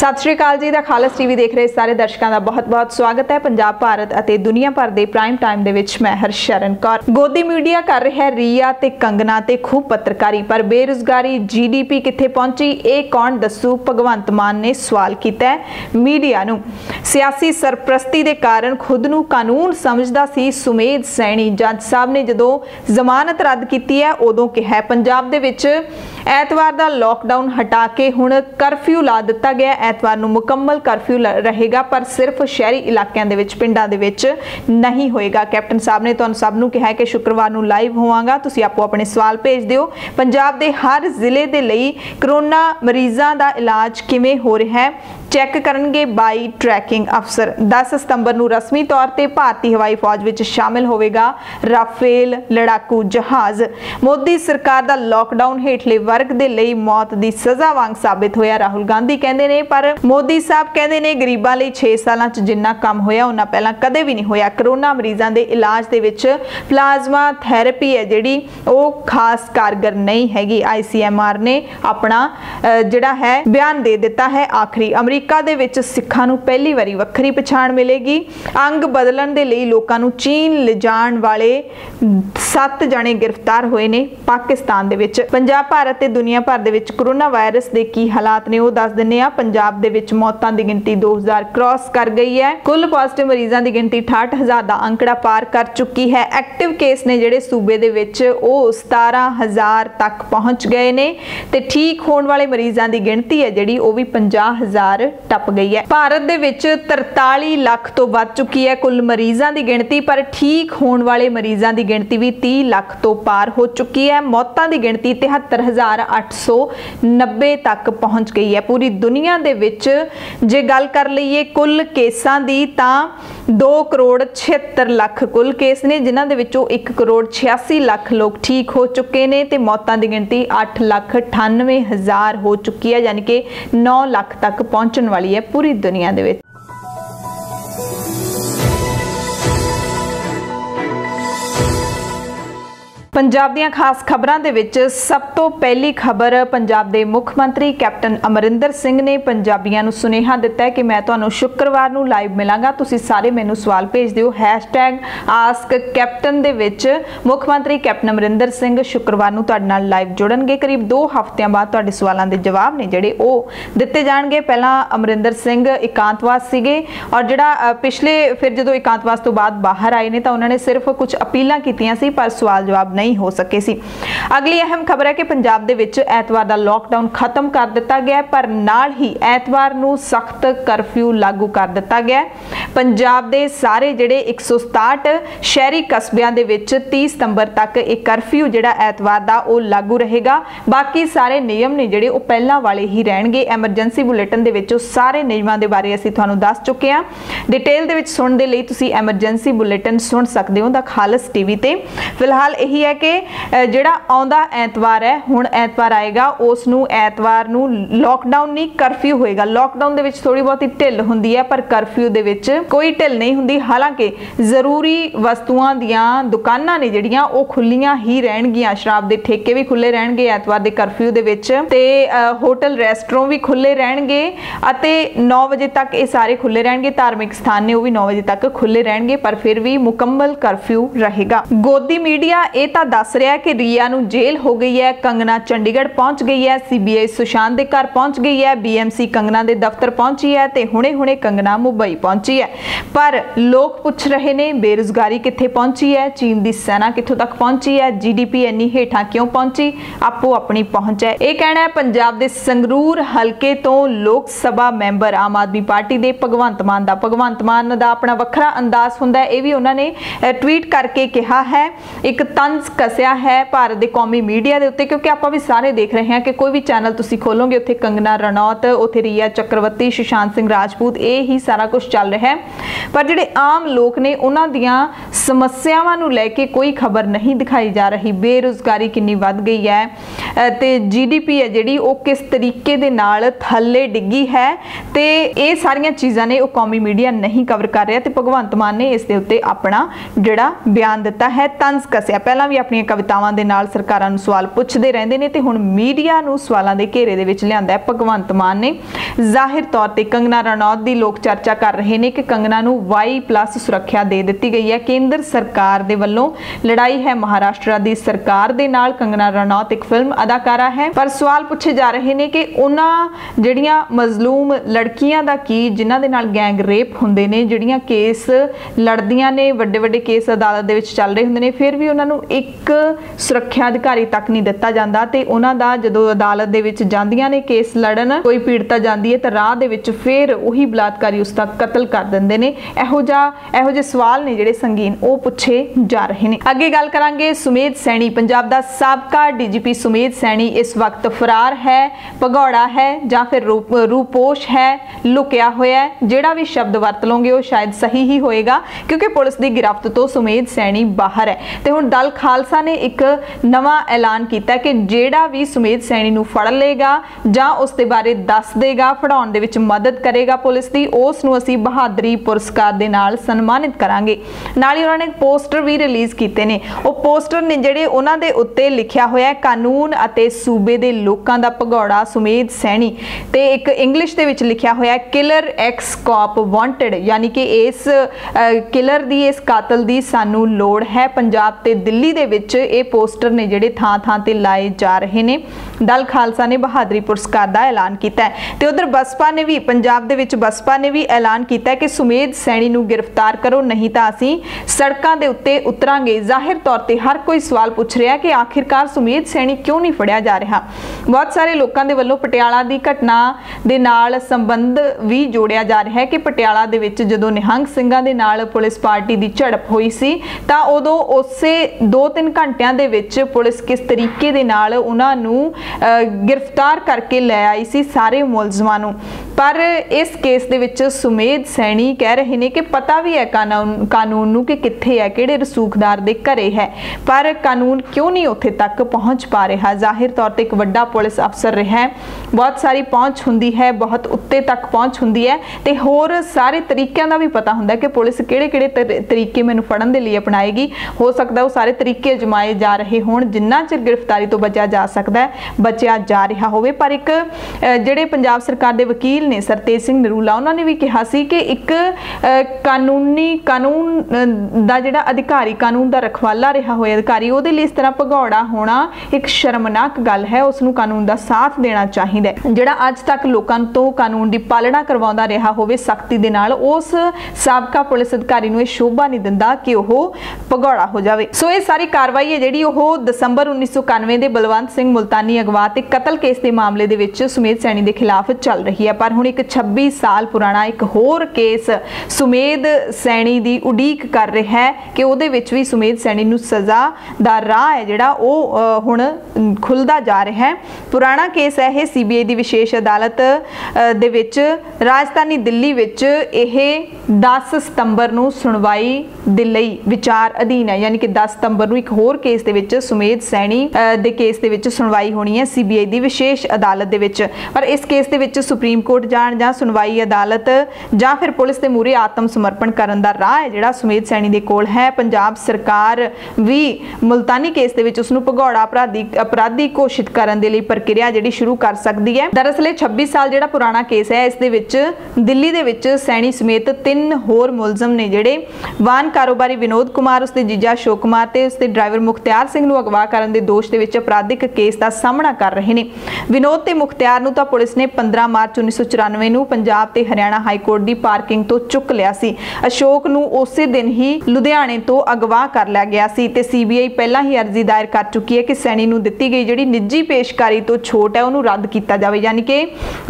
सत श्री अकाल जी। खालस टीवी देख रहे सारे दर्शकों का बहुत बहुत स्वागत है। पंजाब भारत और दुनिया भर के प्राइम टाइम दे विच मैं हरशरण कौर। गोदी मीडिया कर रहा है रिया ते कंगना ते खूब पत्रकारी पर बेरोजगारी GDP कित्थे पहुंची, ये कौन दसू? भगवंत मान ने सवाल किया है मीडिया नूं। सियासी सरप्रस्ती के कारण खुद नूं कानून समझदा सी सुमेध सैनी। जज साहब ने जदों जमानत रद्द की है उदों कहा पंजाब दे विच ऐतवार का लॉकडाउन हटा के हुण करफ्यू ला दिता गया। ऐतवार नूं मुकम्मल करफ्यू रहेगा पर सिर्फ शहरी इलाकों के पिंडां दे विच नहीं होएगा। कैप्टन साहब ने तुहानूं सब नूं कहा कि शुक्रवार नूं लाइव होवांगा, तुसीं आपो अपने सवाल भेज दिओ। पंजाब दे हर जिले दे लई कोरोना मरीज़ां दा इलाज किवें हो रहा है चैक करनगे बाई ट्रैकिंग अफसर। 10 सितंबर नूं रस्मी तौर पर भारतीय हवाई फौज विच शामिल होवेगा राफेल लड़ाकू जहाज़। मोदी सरकार दा लॉकडाउन हेठले वर्ग दे लई मौत दी सज़ा वांग साबित होया, राहुल गांधी कहंदे ने। पर मोदी साहब कहंदे ने गरीबां लई 6 सालां च जिन्ना काम होया उन्ना पहलां कदे भी नहीं होया। कोरोना मरीज़ां दे इलाज दे विच प्लाज्मा थैरेपी है जिहड़ी ओह खास कारगर नहीं हैगी। ICMR ने अपना जिहड़ा है बयान दे दिता है। आखिरी अमरीका दे विच सिखां नूं पहली वारी वक्खरी पछाण मिलेगी। अंग बदलण दे लई लोकां नूं चीन लिजाण वाले 7 जने गिरफ्तार होए ने पाकिस्तान दे विच। पंजाब भारत ते दुनिया भर दे विच कोरोना वायरस दे की हालात ने ओह दस दिंदे आ। पंजाब दे विच मौतां दी गिनती 2000 क्रॉस कर गई है। कुल पॉजिटिव मरीज़ां दी गिनती 68,000 दा अंकड़ा पार कर चुकी है। एक्टिव केस ने जिहड़े सूबे दे विच ओह 17,000 तक पहुंच गए ने ते ठीक होण वाले मरीज़ां दी गिनती है जिहड़ी ओह भी 50,000 टप गई है। भारत दे विच 43 लाख तो वध चुकी है कुल मरीज़ां दी गिनती, पर ठीक होण वाले मरीज़ां दी गिनती भी 30 लाख तो पार हो चुकी है। मौतां दी गिनती 73,890 तक पहुंच गई है। पूरी दुनिया दे विच जे गल कर लईए कुल केसां दी तां 2,76,00,000 कुल केस ने, जिन्हां दे विचों 1,86,00,000 लोग ठीक हो चुके ने ते मौतां दी गिनती 8,98,000 हो चुकी है, यानी कि 9 लाख तक पहुंचने वाली है पूरी दुनिया दे विच। पंजाब दीयां खास खबरां दे विच सब तो पहली खबर पंजाब दे मुख मंत्री कैप्टन अमरिंदर सिंह ने पंजाबियों नूं सुनेहा दिता है कि मैं तुहानूं शुक्रवार नूं लाइव मिलांगा, तुसीं सारे मैनूं सवाल भेज दिओ। #AskCaptain दे विच मुख मंत्री कैप्टन अमरिंदर सिंह शुक्रवार नूं तुहाडे नाल लाइव जुड़नगे। करीब 2 हफ्तियां बाद तुहाडे सवालों के जवाब ने जिहड़े ओह दित्ते जाणगे। पहलां अमरिंदर सिंह एकांतवास सीगे और जिहड़ा पिछले फिर जदों एकांतवास तो बाद बाहर आए ने तां उन्हां ने सिर्फ कुछ अपीलां कीतियां सी पर सवाल जवाब नहीं हो सके सी। अगली अहम खबर है कि पंजाब दे विच ऐतवार दा लॉकडाउन खत्म कर दिता गया, पर नाल ही ऐतवार नूं सख्त करफ्यू लागू कर दिता गया। पंजाब दे सारे जिहड़े 167 शहरी कस्बियां दे विच 30 सितंबर तक एक करफ्यू जिहड़ा ऐतवार दा ओह लागू रहेगा। बाकी सारे नियम ने जिहड़े ओह पहलां वाले ही रहणगे। एमरजेंसी बुलेटिन दे विच सारे नियमां दे बारे असीं तुहानूं दस चुके हां। डिटेल दे विच सुणन दे लई तुसीं एमरजेंसी बुलेटिन सुण सकदे हो दा खालस टीवी ते। फिलहाल यही है कि जिहड़ा आउंदा ऐतवार है हुण ऐतवार आएगा उस नूं ऐतवार नूं लॉकडाउन नहीं करफ्यू होएगा। लॉकडाउन दे विच थोड़ी बहुती ढिल हुंदी है पर करफ्यू दे विच कोई ढिल नहीं हुंदी। हालांकि जरूरी वस्तुआं दीआं दुकानां ने जिहड़ियां ओह खुल्लियां ही रहणगीआं, शराब दे ठेके भी खुले रहणगे ऐतवार दे करफ्यू दे विच ते होटल रेस्टोरेंट भी खुले रहणगे अते 9 वजे तक ये सारे खुले रहणगे। धार्मिक स्थान ने ओह भी 9 वजे तक खुले रहणगे पर फिर भी मुकम्मल करफ्यू रहेगा। गोदी मीडिया ये तां दस रहा है कि रिया नूं जेल हो गई है, कंगना चंडीगढ़ पहुंच गई है, CBI सुशांत के घर पहुंच गई है, BMC कंगना के दफ्तर पहुंची है ते हुणे हुणे कंगना मुंबई पहुंची है। पर लोग पूछ रहे ने बेरोजगारी कित्थे पहुंची है, चीन की सेना कित्थों तक पहुंची है, GDP इन्नी हेठां क्यों पहुंची, आपो अपनी पहुंच है। यह कहना है पंजाब के संगरूर हलके तो लोक सभा मैंबर आम आदमी पार्टी के भगवंत मान दा। भगवंत मान दा अपना वखरा अंदाज हुंदा है, यह भी उन्होंने ट्वीट करके कहा है। एक तंज कसया है भारत के कौमी मीडिया के उत्ते, क्योंकि आप भी सारे देख रहे हैं कि कोई भी चैनल तुसी खोलोगे उत्थे कंगना रनौत, उत्थे रिया चक्रवर्ती, सुशांत सिंह राजपूत, ये ही सारा कुछ चल रहा है। पर जिहड़े आम लोग ने उन्हां दियां समस्यावां नूं लैके कोई खबर नहीं दिखाई जा रही। बेरोजगारी कितनी वध गई है ते GDP है जिहड़ी ओह किस तरीके दे नाल थल्ले डिग्गी है ते ये सारियां चीज़ां ने ओह कौमी मीडिया नहीं कवर कर रहा ते भगवंत मान ने इस दे उत्ते अपना जिहड़ा बयान दिता है तंज कसया। पहलां भी अपनी कवितावां दे नाल सरकारां नूं सवाल पुछदे रहिंदे ने ते हुण मीडिया नूं सवालां दे घेरे दे विच लिआंदा है भगवंत मान ने। जाहिर तौर ते कंगना रनौत दी लोग चर्चा कर रहे ने कि कंगना नूं Y+ सुरक्षा दे दित्ती गई है केंद्र सरकार दे वल्लों। लड़ाई है महाराष्ट्र दी सरकार दे नाल। कंगना रनौत एक फिल्म अदाकारा है, पर सवाल पूछे जा रहे ने कि उन्हां जिहड़ियां मजलूम लड़कियां दा की जिन्हां दे नाल गैंग रेप हुंदे ने, जिहड़ियां केस लड़दियां ने, वड्डे वड्डे केस अदालत दे विच चल रहे हुंदे ने, फिर भी उन्हां नूं एक सुरक्षा अधिकारी तक नहीं दित्ता जांदा ते उन्हां दा जदों अदालत दे विच जांदियां ने केस लड़न, कोई पीड़ता जांदी है ते राह दे विच फिर उही बलात्कारी उसदा कतल कर दिंदे ने। ਇਹੋ ਜਿਹੇ सवाल ने ਜਿਹੜੇ संगीन ਉਹ ਪੁੱਛੇ ਜਾ ਰਹੇ ਨੇ। ਅੱਗੇ ਗੱਲ ਕਰਾਂਗੇ सुमेध सैनी। पंजाब ਦਾ ਸਾਬਕਾ DGP सुमेध सैनी इस वक्त फरार है, भगौड़ा है ਜਾਂ फिर रूपोश है, लुकिया होया है। ਜਿਹੜਾ भी शब्द वरत लोगे वो शायद सही ही होएगा क्योंकि पुलिस की गिरफ्त तो सुमेध सैनी बाहर है। तो हुण दल खालसा ने एक नवा ऐलान किया कि ਜਿਹੜਾ भी सुमेध सैनी नूं फड़ लेगा ਜਾਂ ਉਸ ਦੇ ਬਾਰੇ दस देगा, फड़ाउण दे विच मदद करेगा पुलिस की, उस नूं असीं बहादरी पुरस्कार दे नाल सन्मानित करांगे। नाल ही उन्होंने पोस्टर भी रिलीज़ कीते ने। वो पोस्टर ने जिहड़े उन्हां दे उत्ते लिखिया होया कानून अते सूबे दे लोकां दा भगौड़ा सुमेध सैनी ते एक इंग्लिश दे विच लिखिया होया किलर एक्स कॉप वांटेड, यानी कि इस किलर दी, इस कातल दी सानू लोड़ है। पंजाब ते दिल्ली दे विच ये पोस्टर ने जिहड़े थां थां ते लाए जा रहे ने। दल खालसा ने बहादरी पुरस्कार का ऐलान किया है ते उधर बसपा ने भी, पंजाब दे विच बसपा ने भी ऐलान किया कि सुमेध सैनी नूं गिरफ्तार करो नहीं तो असीं सड़कों के उत्ते उतरांगे। जाहिर तौर पर हर कोई सवाल पूछ रहा है कि आखिरकार सुमेध सैनी क्यों नहीं फड़िया जा रहा। बहुत सारे लोगों के वल्लों पटियाला की घटना दे नाल संबंध भी जोड़िया जा रहा है कि पटियाला दे विच जदों निहंग सिंघां दे नाल पुलिस पार्टी की झड़प हुई सी तां उदों उसे 2-3 घंटियां दे विच पुलिस किस तरीके दे नाल उन्हां नूं गिरफ्तार करके लै आई सी सारे मुलजमां नूं। पर इस केस दे विच सुमेध सैनी कह रहे हैं कि पता भी है कानून नूं कि कित्थे है, किहड़े रसूखदार दे घरे है, पर कानून क्यों नहीं उत्थे तक पहुँच पा रहा। जाहिर तौर पर एक वड्डा पुलिस अफसर रहा है, बहुत सारी पहुँच हुंदी है, बहुत उत्ते तक पहुँच हुंदी है ते होर सारे तरीकों का भी पता हुंदा कि पुलिस किहड़े तरीके मैनूं फड़न दे लई अपनाएगी। हो सकता वो सारे तरीके अजमाए जा रहे होण, जिन्ना चिर गिरफ्तारी तो बचा जा सकता है बचिया जा रहा होवे। पर एक जिहड़े पंजाब सरकार दे वकील ने सरतेज सिंह नरूला, उन्होंने भी कहा सी कि एक कानून दा जिहड़ा अधिकारी, कानून दा रखवाला रहा होया अधिकारी, उहदे लई इस तरह भगौड़ा होना एक शर्मनाक गल है, उसनूं कानून दा साथ देना चाहिए। जिहड़ा अज तक लोकां तो कानून की पालना करवाउंदा रहा होवे सख्ती दे नाल, उस साबका पुलिस अधिकारी नूं शोभा नहीं दिंदा कि वह भगौड़ा हो जाए। सो ये सारी कार्रवाई है जिहड़ी ओह दसंबर 1991 के बलवंत सिंह मुल्तानी अगवा ते कतल केस के मामले दे विच सुमेध सैनी के खिलाफ चल रही है। पर हुण एक 26 साल पुराना एक होर केस सुमेध सैनी की उड़ीक कर रहा है कि उहदे विच भी सुमेध सैनी नूं सज़ा दा राह है जिहड़ा ओह हुण खुलदा जा रहा है। पुराना केस है यह CBI की विशेष अदालत दे विच राजधानी दिल्ली विच यह 10 सितंबर नूं सुनवाई दे लई विचार अधीन है, यानी कि 10 सितंबर नूं एक होर केस दे विच सुमेध सैनी दे केस दे विच सुनवाई होनी है CBI की विशेष अदालत दे विच। पर इस केस दे विच सुप्रीम कोर्ट जाण जां सुनवाई अदालत जां फिर पुलिस के मूहरे आत्म समर्पण करन दा राह है जिहड़ा सुमेध सैनी दे कोल है। पंजाब सरकार भी मुल्तानी केस दे विच उसनूं भगौड़ा अपराधी घोषित करन दे लई प्रक्रिया जिहड़ी शुरू कर सकदी है। दरअसल 26 साल जिहड़ा पुराना केस है, इस दे विच दिल्ली दे विच सैनी समेत 3 होर मुलजम ने जिहड़े वाहन कारोबारी विनोद कुमार, उसके जीजा अशोक कुमार ते उसके ड्राइवर मुख्तियार सिंह नूं अगवा करन दे दोष दे विच अपराधिक केस का सामना कर रहे हैं। विनोद ते मुख्तियार नूं तां पुलिस ने 15 मार्च 1994 नूं पंजाब ते हरियाणा हाईकोर्ट की पार्किंग तो चुक लिया सी। अशोक नूं उसे दिन ही लुधियाने तो अगवा कर लिया गया सी ते CBI पहला ही अर्जी दायर कर चुकी है कि सैनी नूं दित्ती गई जिहड़ी निजी पेशकारी तो छूट है उन्होंने रद्द किया जाए, यानी कि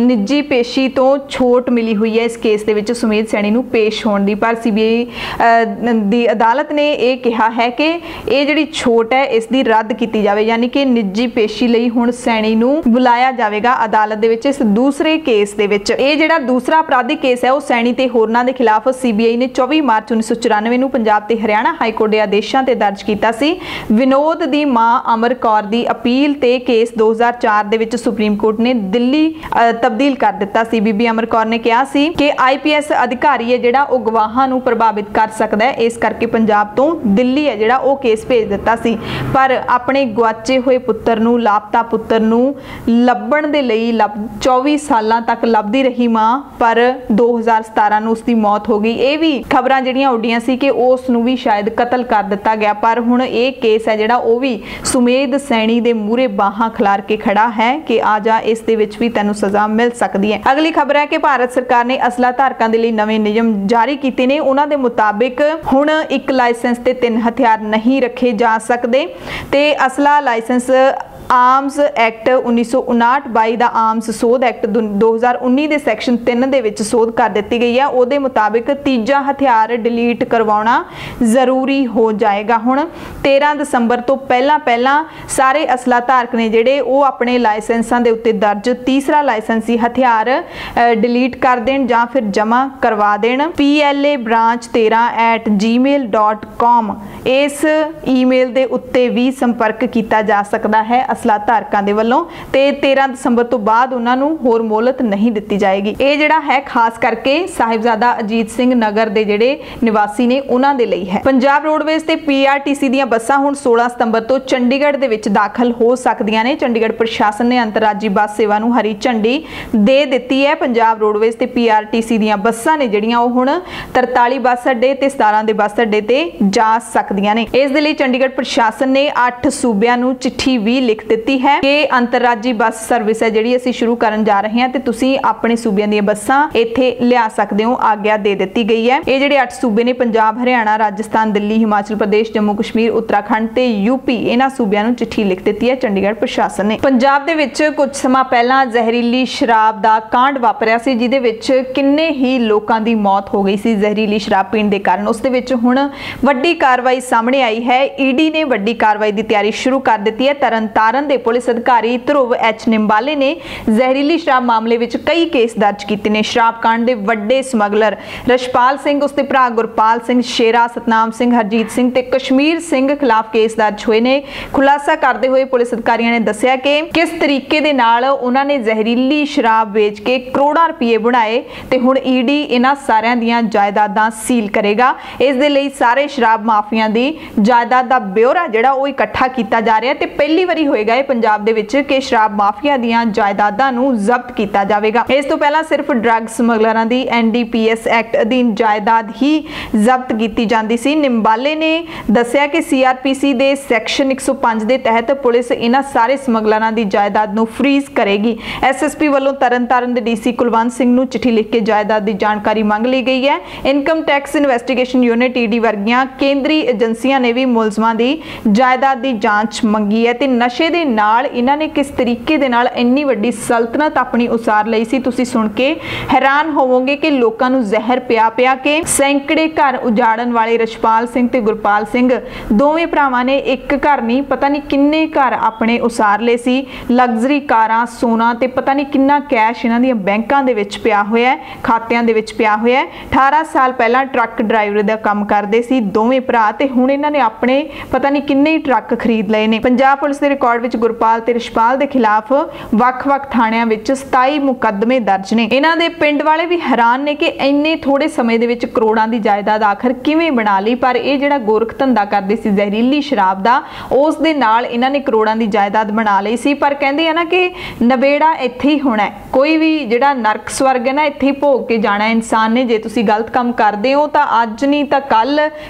निजी पेशी तो छूट मिली हुई है इस केस दे विच सुमेध सैनी नूं पेश होने की। पर CBI दी अदालत ने यह कहा है कि यह जिहड़ी छूट है इसकी रद्द की जाए, यानी कि निजी पेशी लई हुण सैनी नूं बुलाया जाएगा अदालत दे विच इस दूसरे केस दे विच। ਇਹ ਜਿਹੜਾ दूसरा अपराधिक केस है वो सैनी ते होरनां दे खिलाफ CBI ने 24 मार्च 1994 ਨੂੰ पंजाब ते हरियाणा हाईकोर्ट ਦੇ आदेशां ते दर्ज ਕੀਤਾ ਸੀ। विनोद दी मां अमर कौर दी अपील ते केस 2004 ਦੇ ਵਿੱਚ सुप्रीम कोर्ट ने दिल्ली तब्दील कर दिता सी। बीबी अमर कौर ने कहा सी कि IPS अधिकारी है ਜਿਹੜਾ ਉਹ ਗਵਾਹਾਂ ਨੂੰ ਪ੍ਰਭਾਵਿਤ ਕਰ ਸਕਦਾ ਹੈ, ਇਸ ਕਰਕੇ ਪੰਜਾਬ ਤੋਂ ਦਿੱਲੀ ਹੈ ਜਿਹੜਾ ਉਹ ਕੇਸ ਭੇਜ ਦਿੱਤਾ ਸੀ। ਪਰ ਆਪਣੇ ਗਵਾਚੇ ਹੋਏ ਪੁੱਤਰ ਨੂੰ, ਲਾਪਤਾ ਪੁੱਤਰ ਨੂੰ ਲੱਭਣ ਦੇ ਲਈ 24 ਸਾਲਾਂ ਤੱਕ ਲੱਭਦੀ ਰਹੀ ਮਾਂ, ਪਰ 2017 ਨੂੰ ਉਸਦੀ ਮੌਤ ਹੋ ਗਈ। ਇਹ ਵੀ ਖਬਰਾਂ ਜਿਹੜੀਆਂ ਉੱਡੀਆਂ ਸੀ ਕਿ ਉਸ ਨੂੰ ਵੀ ਸ਼ਾਇਦ ਕਤਲ ਕਰ ਦਿੱਤਾ ਗਿਆ, ਪਰ ਹੁਣ ਇਹ ਕੇਸ ਹੈ ਜਿਹੜਾ ਉਹ ਵੀ ਸੁਮੇਧ ਸੈਣੀ ਦੇ ਮੂਹਰੇ ਬਾਹਾਂ ਖਿਲਾਰ ਕੇ ਖੜਾ ਹੈ ਕਿ ਆ ਜਾ, ਇਸ ਦੇ ਵਿੱਚ ਵੀ ਤੈਨੂੰ ਸਜ਼ਾ ਮਿਲ ਸਕਦੀ ਹੈ। ਅਗਲੀ ਖਬਰ ਹੈ ਕਿ ਭਾਰਤ ਸਰਕਾਰ ਨੇ ਅਸਲਾ ਧਾਰਕਾਂ ਦੇ ਲਈ ਨਵੇਂ ਨਿਯਮ ਜਾਰੀ ਕੀਤੇ ਨੇ। ਉਹਨਾਂ ਦੇ ਮੁਤਾबिक ਹੁਣ ਇੱਕ ਲਾਇਸੈਂਸ ਤੇ 3 ਹਥਿਆਰ ਨਹੀਂ ਰੱਖੇ ਜਾ ਸਕਦੇ ਤੇ ਅਸਲਾ ਲਾਇਸੈਂਸ ਆਰਮਸ ਐਕਟ 1959-22 ਦਾ ਆਰਮਸ ਸੋਧ ਐਕਟ 2019 ਦੇ ਸੈਕਸ਼ਨ 3 ਦੇ ਵਿੱਚ ਸੋਧ ਕਰ ਦਿੱਤੀ ਗਈ ਹੈ। ਉਹਦੇ ਮੁਤਾबिक ਤੀਜਾ ਹਥਿਆਰ ਡਿਲੀਟ ਕਰਵਾਉਣਾ ਜ਼ਰੂਰੀ ਹੋ ਜਾਏਗਾ। ਹੁਣ 13 ਦਸੰਬਰ ਤੋਂ ਪਹਿਲਾਂ ਸਾਰੇ ਅਸਲਾ ਧਾਰਕ ਨੇ ਜਿਹੜੇ ਉਹ ਆਪਣੇ ਲਾਇਸੈਂਸਾਂ ਦੇ ਉੱਤੇ ਦਰਜ ਤੀਸਰਾ ਲਾਇਸੈਂਸੀ ਹਥਿਆਰ ਡਿਲੀਟ ਕਰ ਦੇਣ ਜਾਂ ਫਿਰ ਜਮ੍ਹਾਂ ਕਰਵਾ ਦੇਣ। PLA13@gmail.com ਇਸ ਈਮੇਲ ਦੇ ਉੱਤੇ ਵੀ ਸੰਪਰਕ ਕੀਤਾ ਜਾ ਸਕਦਾ ਹੈ ਅਸਲਾ ਧਾਰਕਾਂ ਦੇ ਵੱਲੋਂ ਤੇ 13 ਦਸੰਬਰ ਤੋਂ ਬਾਅਦ ਉਹਨਾਂ ਨੂੰ ਹੋਰ ਮੋਹਲਤ ਨਹੀਂ ਦਿੱਤੀ ਜਾਏਗੀ। ਇਹ ਜਿਹੜਾ ਹੈ ਖਾਸ ਕਰਕੇ ਸਾਹਿਬਜ਼ਾਦਾ ਅਜੀਤ ਸਿੰਘ ਨਗਰ ਦੇ ਜਿਹੜੇ ਨਿਵਾਸੀ ਨੇ ਉਹਨਾਂ ਦੇ ਲਈ ਹੈ। ਪੰਜਾਬ ਰੋਡਵੇਜ਼ ਤੇ PRTC ਦੀਆਂ ਬੱਸਾਂ ਹੁਣ 16 ਸਤੰਬਰ ਤੋਂ ਚੰਡੀਗੜ੍ਹ ਦੇ ਵਿੱਚ ਦਾਖਲ ਹੋ ਸਕਦੀਆਂ ਨੇ। ਚੰਡੀਗੜ੍ਹ ਪ੍ਰਸ਼ਾਸਨ ਨੇ ਅੰਤਰਰਾਜੀ ਬੱਸ ਸੇਵਾ ਨੂੰ ਹਰੀ ਝੰਡੀ ਦੇ ਦਿੱਤੀ ਹੈ। ਪੰਜਾਬ ਰੋਡਵੇਜ਼ ਤੇ PRTC ਦੀਆਂ ਬੱਸਾਂ ਨੇ ਜਿਹੜੀਆਂ ਉਹ ਹੁਣ 43 ਬੱਸ ਅੱਡੇ ਤੇ 17 ਦੇ ਬੱਸ ਅੱਡੇ ਤੇ ਜਾ ਸਕਦੀਆਂ ਨੇ। ਇਸ ਦੇ ਲਈ ਚੰਡੀਗੜ੍ਹ ਪ੍ਰਸ਼ਾਸਨ ਨੇ 8 ਸੂਬਿਆਂ ਨੂੰ ਚਿੱਠੀ ਵੀ ਲਿਖ ਦਿੱਤੀ ਹੈ ਕਿ ਅੰਤਰਰਾਜੀ ਬੱਸ ਸਰਵਿਸ ਹੈ ਜਿਹੜੀ ਅਸੀਂ ਸ਼ੁਰੂ ਕਰਨ ਜਾ ਰਹੇ ਹਾਂ ਤੇ ਤੁਸੀਂ ਆਪਣੇ ਸੂਬਿਆਂ ਦੀਆਂ ਬੱਸਾਂ ਇੱਥੇ ਲਿਆ ਸਕਦੇ ਹੋ, ਆਗਿਆ ਦੇ ਦਿੱਤੀ ਗਈ ਹੈ। ਇਹ ਜਿਹੜੇ 8 ਸੂਬੇ ਨੇ ਪੰਜਾਬ, ਹਰਿਆਣਾ, ਰਾਜਸਥਾਨ, ਦਿੱਲੀ, ਹਿਮਾਚਲ ਪ੍ਰਦੇਸ਼, ਜੰਮੂ ਕਸ਼ਮੀਰ, ਉੱਤਰਾਖੰਡ ਤੇ UP, ਇਹਨਾਂ ਸੂਬਿਆਂ ਨੂੰ ਚਿੱਠੀ ਲਿਖ ਦਿੱਤੀ ਹੈ ਚੰਡੀਗੜ੍ਹ ਪ੍ਰਸ਼ਾਸਨ ਨੇ। ਪੰਜਾਬ ਦੇ ਵਿੱਚ ਕੁਝ ਸਮਾਂ ਪਹਿਲਾਂ ਜ਼ਹਿਰੀਲੀ ਸ਼ਰਾਬ ਦਾ ਕਾਂਡ ਵਾਪਰਿਆ ਸੀ ਜਿਹਦੇ ਵਿੱਚ ਕਿੰਨੇ ਹੀ ਲੋਕਾਂ ਦੀ ਮੌਤ ਹੋ ਗਈ ਸੀ ਜ਼ਹਿਰੀਲੀ ਸ਼ਰਾਬ ਪੀਣ ਦੇ ਕਾਰਨ। ਉਸ ਦੇ ਵਿੱਚ ਹੁਣ ਵੱਡੀ ਕਾਰਵਾਈ ਸਾਹਮਣੇ ਆਈ ਹੈ। ED ਨੇ ਵੱਡੀ ਕਾਰਵਾਈ ਦੀ ਤਿਆਰੀ ਸ਼ੁਰੂ ਕਰ ਦਿੱਤੀ ਹੈ। ਤਰਨਤਾਰਨ ਦੇ ਪੁਲਿਸ ਅਧਿਕਾਰੀ ਧਰੁਵ H ਨਿੰਬਾਲੇ ਨੇ ਜ਼ਹਿਰੀਲੀ ਸ਼ਰਾਬ ਮਾਮਲੇ ਵਿੱਚ ਕਈ ਕੇਸ ਦਰਜ ਕੀਤੇ ਨੇ। ਸ਼ਰਾਬ ਕਾਂਡ ਦੇ ਵੱਡੇ ਸਮਗਲਰ ਰਸ਼ਪਾਲ ਸਿੰਘ, ਉਸਦੇ ਭਰਾ ਗੁਰਪਾਲ ਸਿੰਘ, ਸ਼ੇਰਾ, ਸਤਨਾਮ ਸਿੰਘ, ਹਰਜੀਤ ਸਿੰਘ ਤੇ ਕਸ਼ਮੀਰ ਸਿੰਘ ਖਿਲਾਫ ਕੇਸ ਦਰਜ ਹੋਏ ਨੇ। ਖੁਲਾਸਾ ਕਰਦੇ ਹੋਏ ਪੁਲਿਸ ਅਧਿਕਾਰੀਆਂ ਨੇ ਦੱਸਿਆ ਕਿ ਕਿਸ ਤਰੀਕੇ ਦੇ ਨਾਲ ਉਹਨਾਂ ਨੇ ਜ਼ਹਿਰੀਲੀ ਸ਼ਰਾਬ ਵੇਚ ਕੇ ਕਰੋੜਾਂ ਰੁਪਏ ਬਣਾਏ ਤੇ ਹੁਣ ED ਇਹਨਾਂ ਸਾਰਿਆਂ ਦੀਆਂ ਜਾਇਦਾਦਾਂ ਸੀਲ ਕਰੇਗਾ। ਇਸ ਦੇ ਲਈ ਸਾਰੇ ਸ਼ਰਾਬ ਮਾਫੀਆਂ ਦੀ ਜਾਇਦਾਦ ਦਾ ਬਿਊਰਾ ਜਿਹੜਾ ਉਹ ਇਕੱਠਾ ਕੀਤਾ ਜਾ ਰਿਹਾ ਤੇ ਪਹਿਲੀ ਵਾਰੀ ਹੋਏਗਾ ਇਹ ਪੰਜਾਬ ਦੇ ਵਿੱਚ ਕਿ ਸ਼ਰਾਬ ਮਾਫੀਆ ਦੀਆਂ ਜਾਇਦਾਦਾਂ ਨੂੰ ਜ਼ਬਤ ਕੀਤਾ ਜਾਵੇਗਾ। ਇਸ ਤੋਂ ਪਹਿਲਾਂ ਸਿਰਫ ਡਰੱਗ ਸਮਗਲਰਾਂ ਦੀ NDPS ਐਕਟ ਅਧੀਨ ਜਾਇਦਾਦ ਹੀ ਜ਼ਬਤ ਕੀਤੀ ਜਾਂਦੀ ਸੀ। ਨਿੰਬਾਲੇ ਨੇ ਦੱਸਿਆ ਕਿ CRPC ਦੇ ਸੈਕਸ਼ਨ 105 ਦੇ ਤਹਿਤ ਪੁਲਿਸ ਇਹਨਾਂ ਸਾਰੇ ਸਮਗਲਰਾਂ ਦੀ ਜਾਇਦਾਦ ਨੂੰ ਫਰੀਜ਼ ਕਰੇਗੀ। SSP ਵੱਲੋਂ ਤਰਨਤਾਰਨ ਦੇ DC ਕੁਲਵੰਤ ਸਿੰਘ ਨੂੰ ਚਿੱਠੀ ਲਿਖ ਕੇ ਜਾਇਦਾਦ ਦੀ ਜਾਣਕਾਰੀ ਮੰਗ ਲਈ ਗਈ ਹੈ। Income tax investigation unit ED ਵਰਗੀਆਂ ਕੇਂਦਰੀ ਏਜੰਸੀਆਂ ਨੇ ਵੀ ਮੁਲਜ਼ਮਾਂ ਦੀ ਜਾਇਦਾਦ ਦੀ ਜਾਂਚ ਮੰਗੀ ਹੈ ਤੇ ਨਸ਼ੇ ਦੇ ਨਾਲ ਇਹਨਾਂ ਨੇ ਕਿਸ ਤਰੀਕੇ ਦੇ ਨਾਲ ਇੰਨੀ ਵੱਡੀ ਸਲਤਨਤ ਆਪਣੀ ਉਸਾਰ ਲਈ ਸੀ। ਤੁਸੀਂ ਸੁਣ ਕੇ ਹੈਰਾਨ ਹੋਵੋਗੇ ਕਿ ਲੋਕਾਂ ਨੂੰ ਜ਼ਹਿਰ ਪਿਆ ਕੇ ਸੈਂਕੜੇ ਘਰ ਉਜਾੜਨ ਵਾਲੇ ਰਸ਼ਪਾਲ ਸਿੰਘ ਤੇ ਗੁਰਪਾਲ ਸਿੰਘ ਦੋਵੇਂ ਭਰਾਵਾਂ ਨੇ ਇੱਕ ਘਰ ਨਹੀਂ ਪਤਾ ਨਹੀਂ ਕਿੰਨੇ ਘਰ ਆਪਣੇ ਉਸਾਰ ਲਏ ਸੀ। ਲਗਜ਼ਰੀ ਕਾਰਾਂ, ਸੋਨਾ ਤੇ ਪਤਾ ਨਹੀਂ ਕਿੰਨਾ ਕੈਸ਼ ਇਹਨਾਂ ਦੀਆਂ ਬੈਂਕਾਂ ਦੇ ਵਿੱਚ ਪਿਆ ਹੋਇਆ ਹੈ, ਖਾਤਿਆਂ ਦੇ ਵਿੱਚ ਪਿਆ ਹੋਇਆ ਹੈ। 18 ਸਾਲ ਪਹਿਲਾਂ ਟਰੱਕ ਡਰਾਈਵਰ ਦਾ ਕੰਮ ਕਰਦੇ ਸੀ ਦੋਵੇਂ ਭਰਾ ਤੇ ਹੁਣ ਇਹਨਾਂ ਨੇ ਆਪਣੇ ਪਤਾ ਨਹੀਂ ਕਿੰਨੇ ਟਰੱਕ ਖਰੀਦ ਲਏ ਨੇ। ਪੰਜਾਬ ਪੁਲਿਸ ਦੇ ਰਿਕਾਰਡ ਵਿੱਚ ਗੁਰਪਾਲ ਤੇ ਰਸ਼ਪਾਲ ਦੇ ਖਿਲਾਫ ਵੱਖ-ਵੱਖ ਥਾਣਿਆਂ ਵਿੱਚ 27 ਮੁਕੱਦਮੇ ਦਰਜ ਨੇ। ਇਹਨਾਂ ਦੇ ਪਿੰਡ ਵਾਲੇ ਵੀ ਹੈਰਾਨ ਨੇ ਕਿ ਇੰਨੇ ਥੋੜੇ ਸਮੇਂ ਦੇ ਵਿੱਚ ਕਰੋੜਾਂ ਦੀ ਜਾਇਦਾਦ ਆਖਰ ਕਿਵੇਂ ਬਣਾ ਲਈ। ਪਰ ਇਹ ਜਿਹੜਾ ਗੋਰਖ ਧੰਦਾ ਕਰਦੇ ਸੀ ਜ਼ਹਿਰੀਲੀ ਸ਼ਰਾਬ ਦਾ, ਉਸ ਦੇ ਨਾਲ ਇਹਨਾਂ ਨੇ ਕਰੋੜਾਂ ਦੀ ਜਾਇਦਾਦ ਬਣਾ ਲਈ ਸੀ। ਪਰ ਕਹਿੰਦੇ ਆ ਨਾ ਕਿ ਨਵੇੜਾ ਇੱਥੇ ਹੀ ਹੋਣਾ, ਕੋਈ ਵੀ ਜਿਹੜਾ ਨਰਕ ਸਵਰਗ ਹੈ ਨਾ ਇੱਥੇ ਹੀ ਭੋਗ ਕੇ ਜਾਣਾ ਇਨਸਾਨ ਨੇ। ਜੇ ਤੁਸੀਂ ਗਲਤ ਕੰਮ ਕਰਦੇ ਹੋ ਤਾਂ ਅੱਜ ਨਹੀਂ ਤਾਂ ਕੱਲ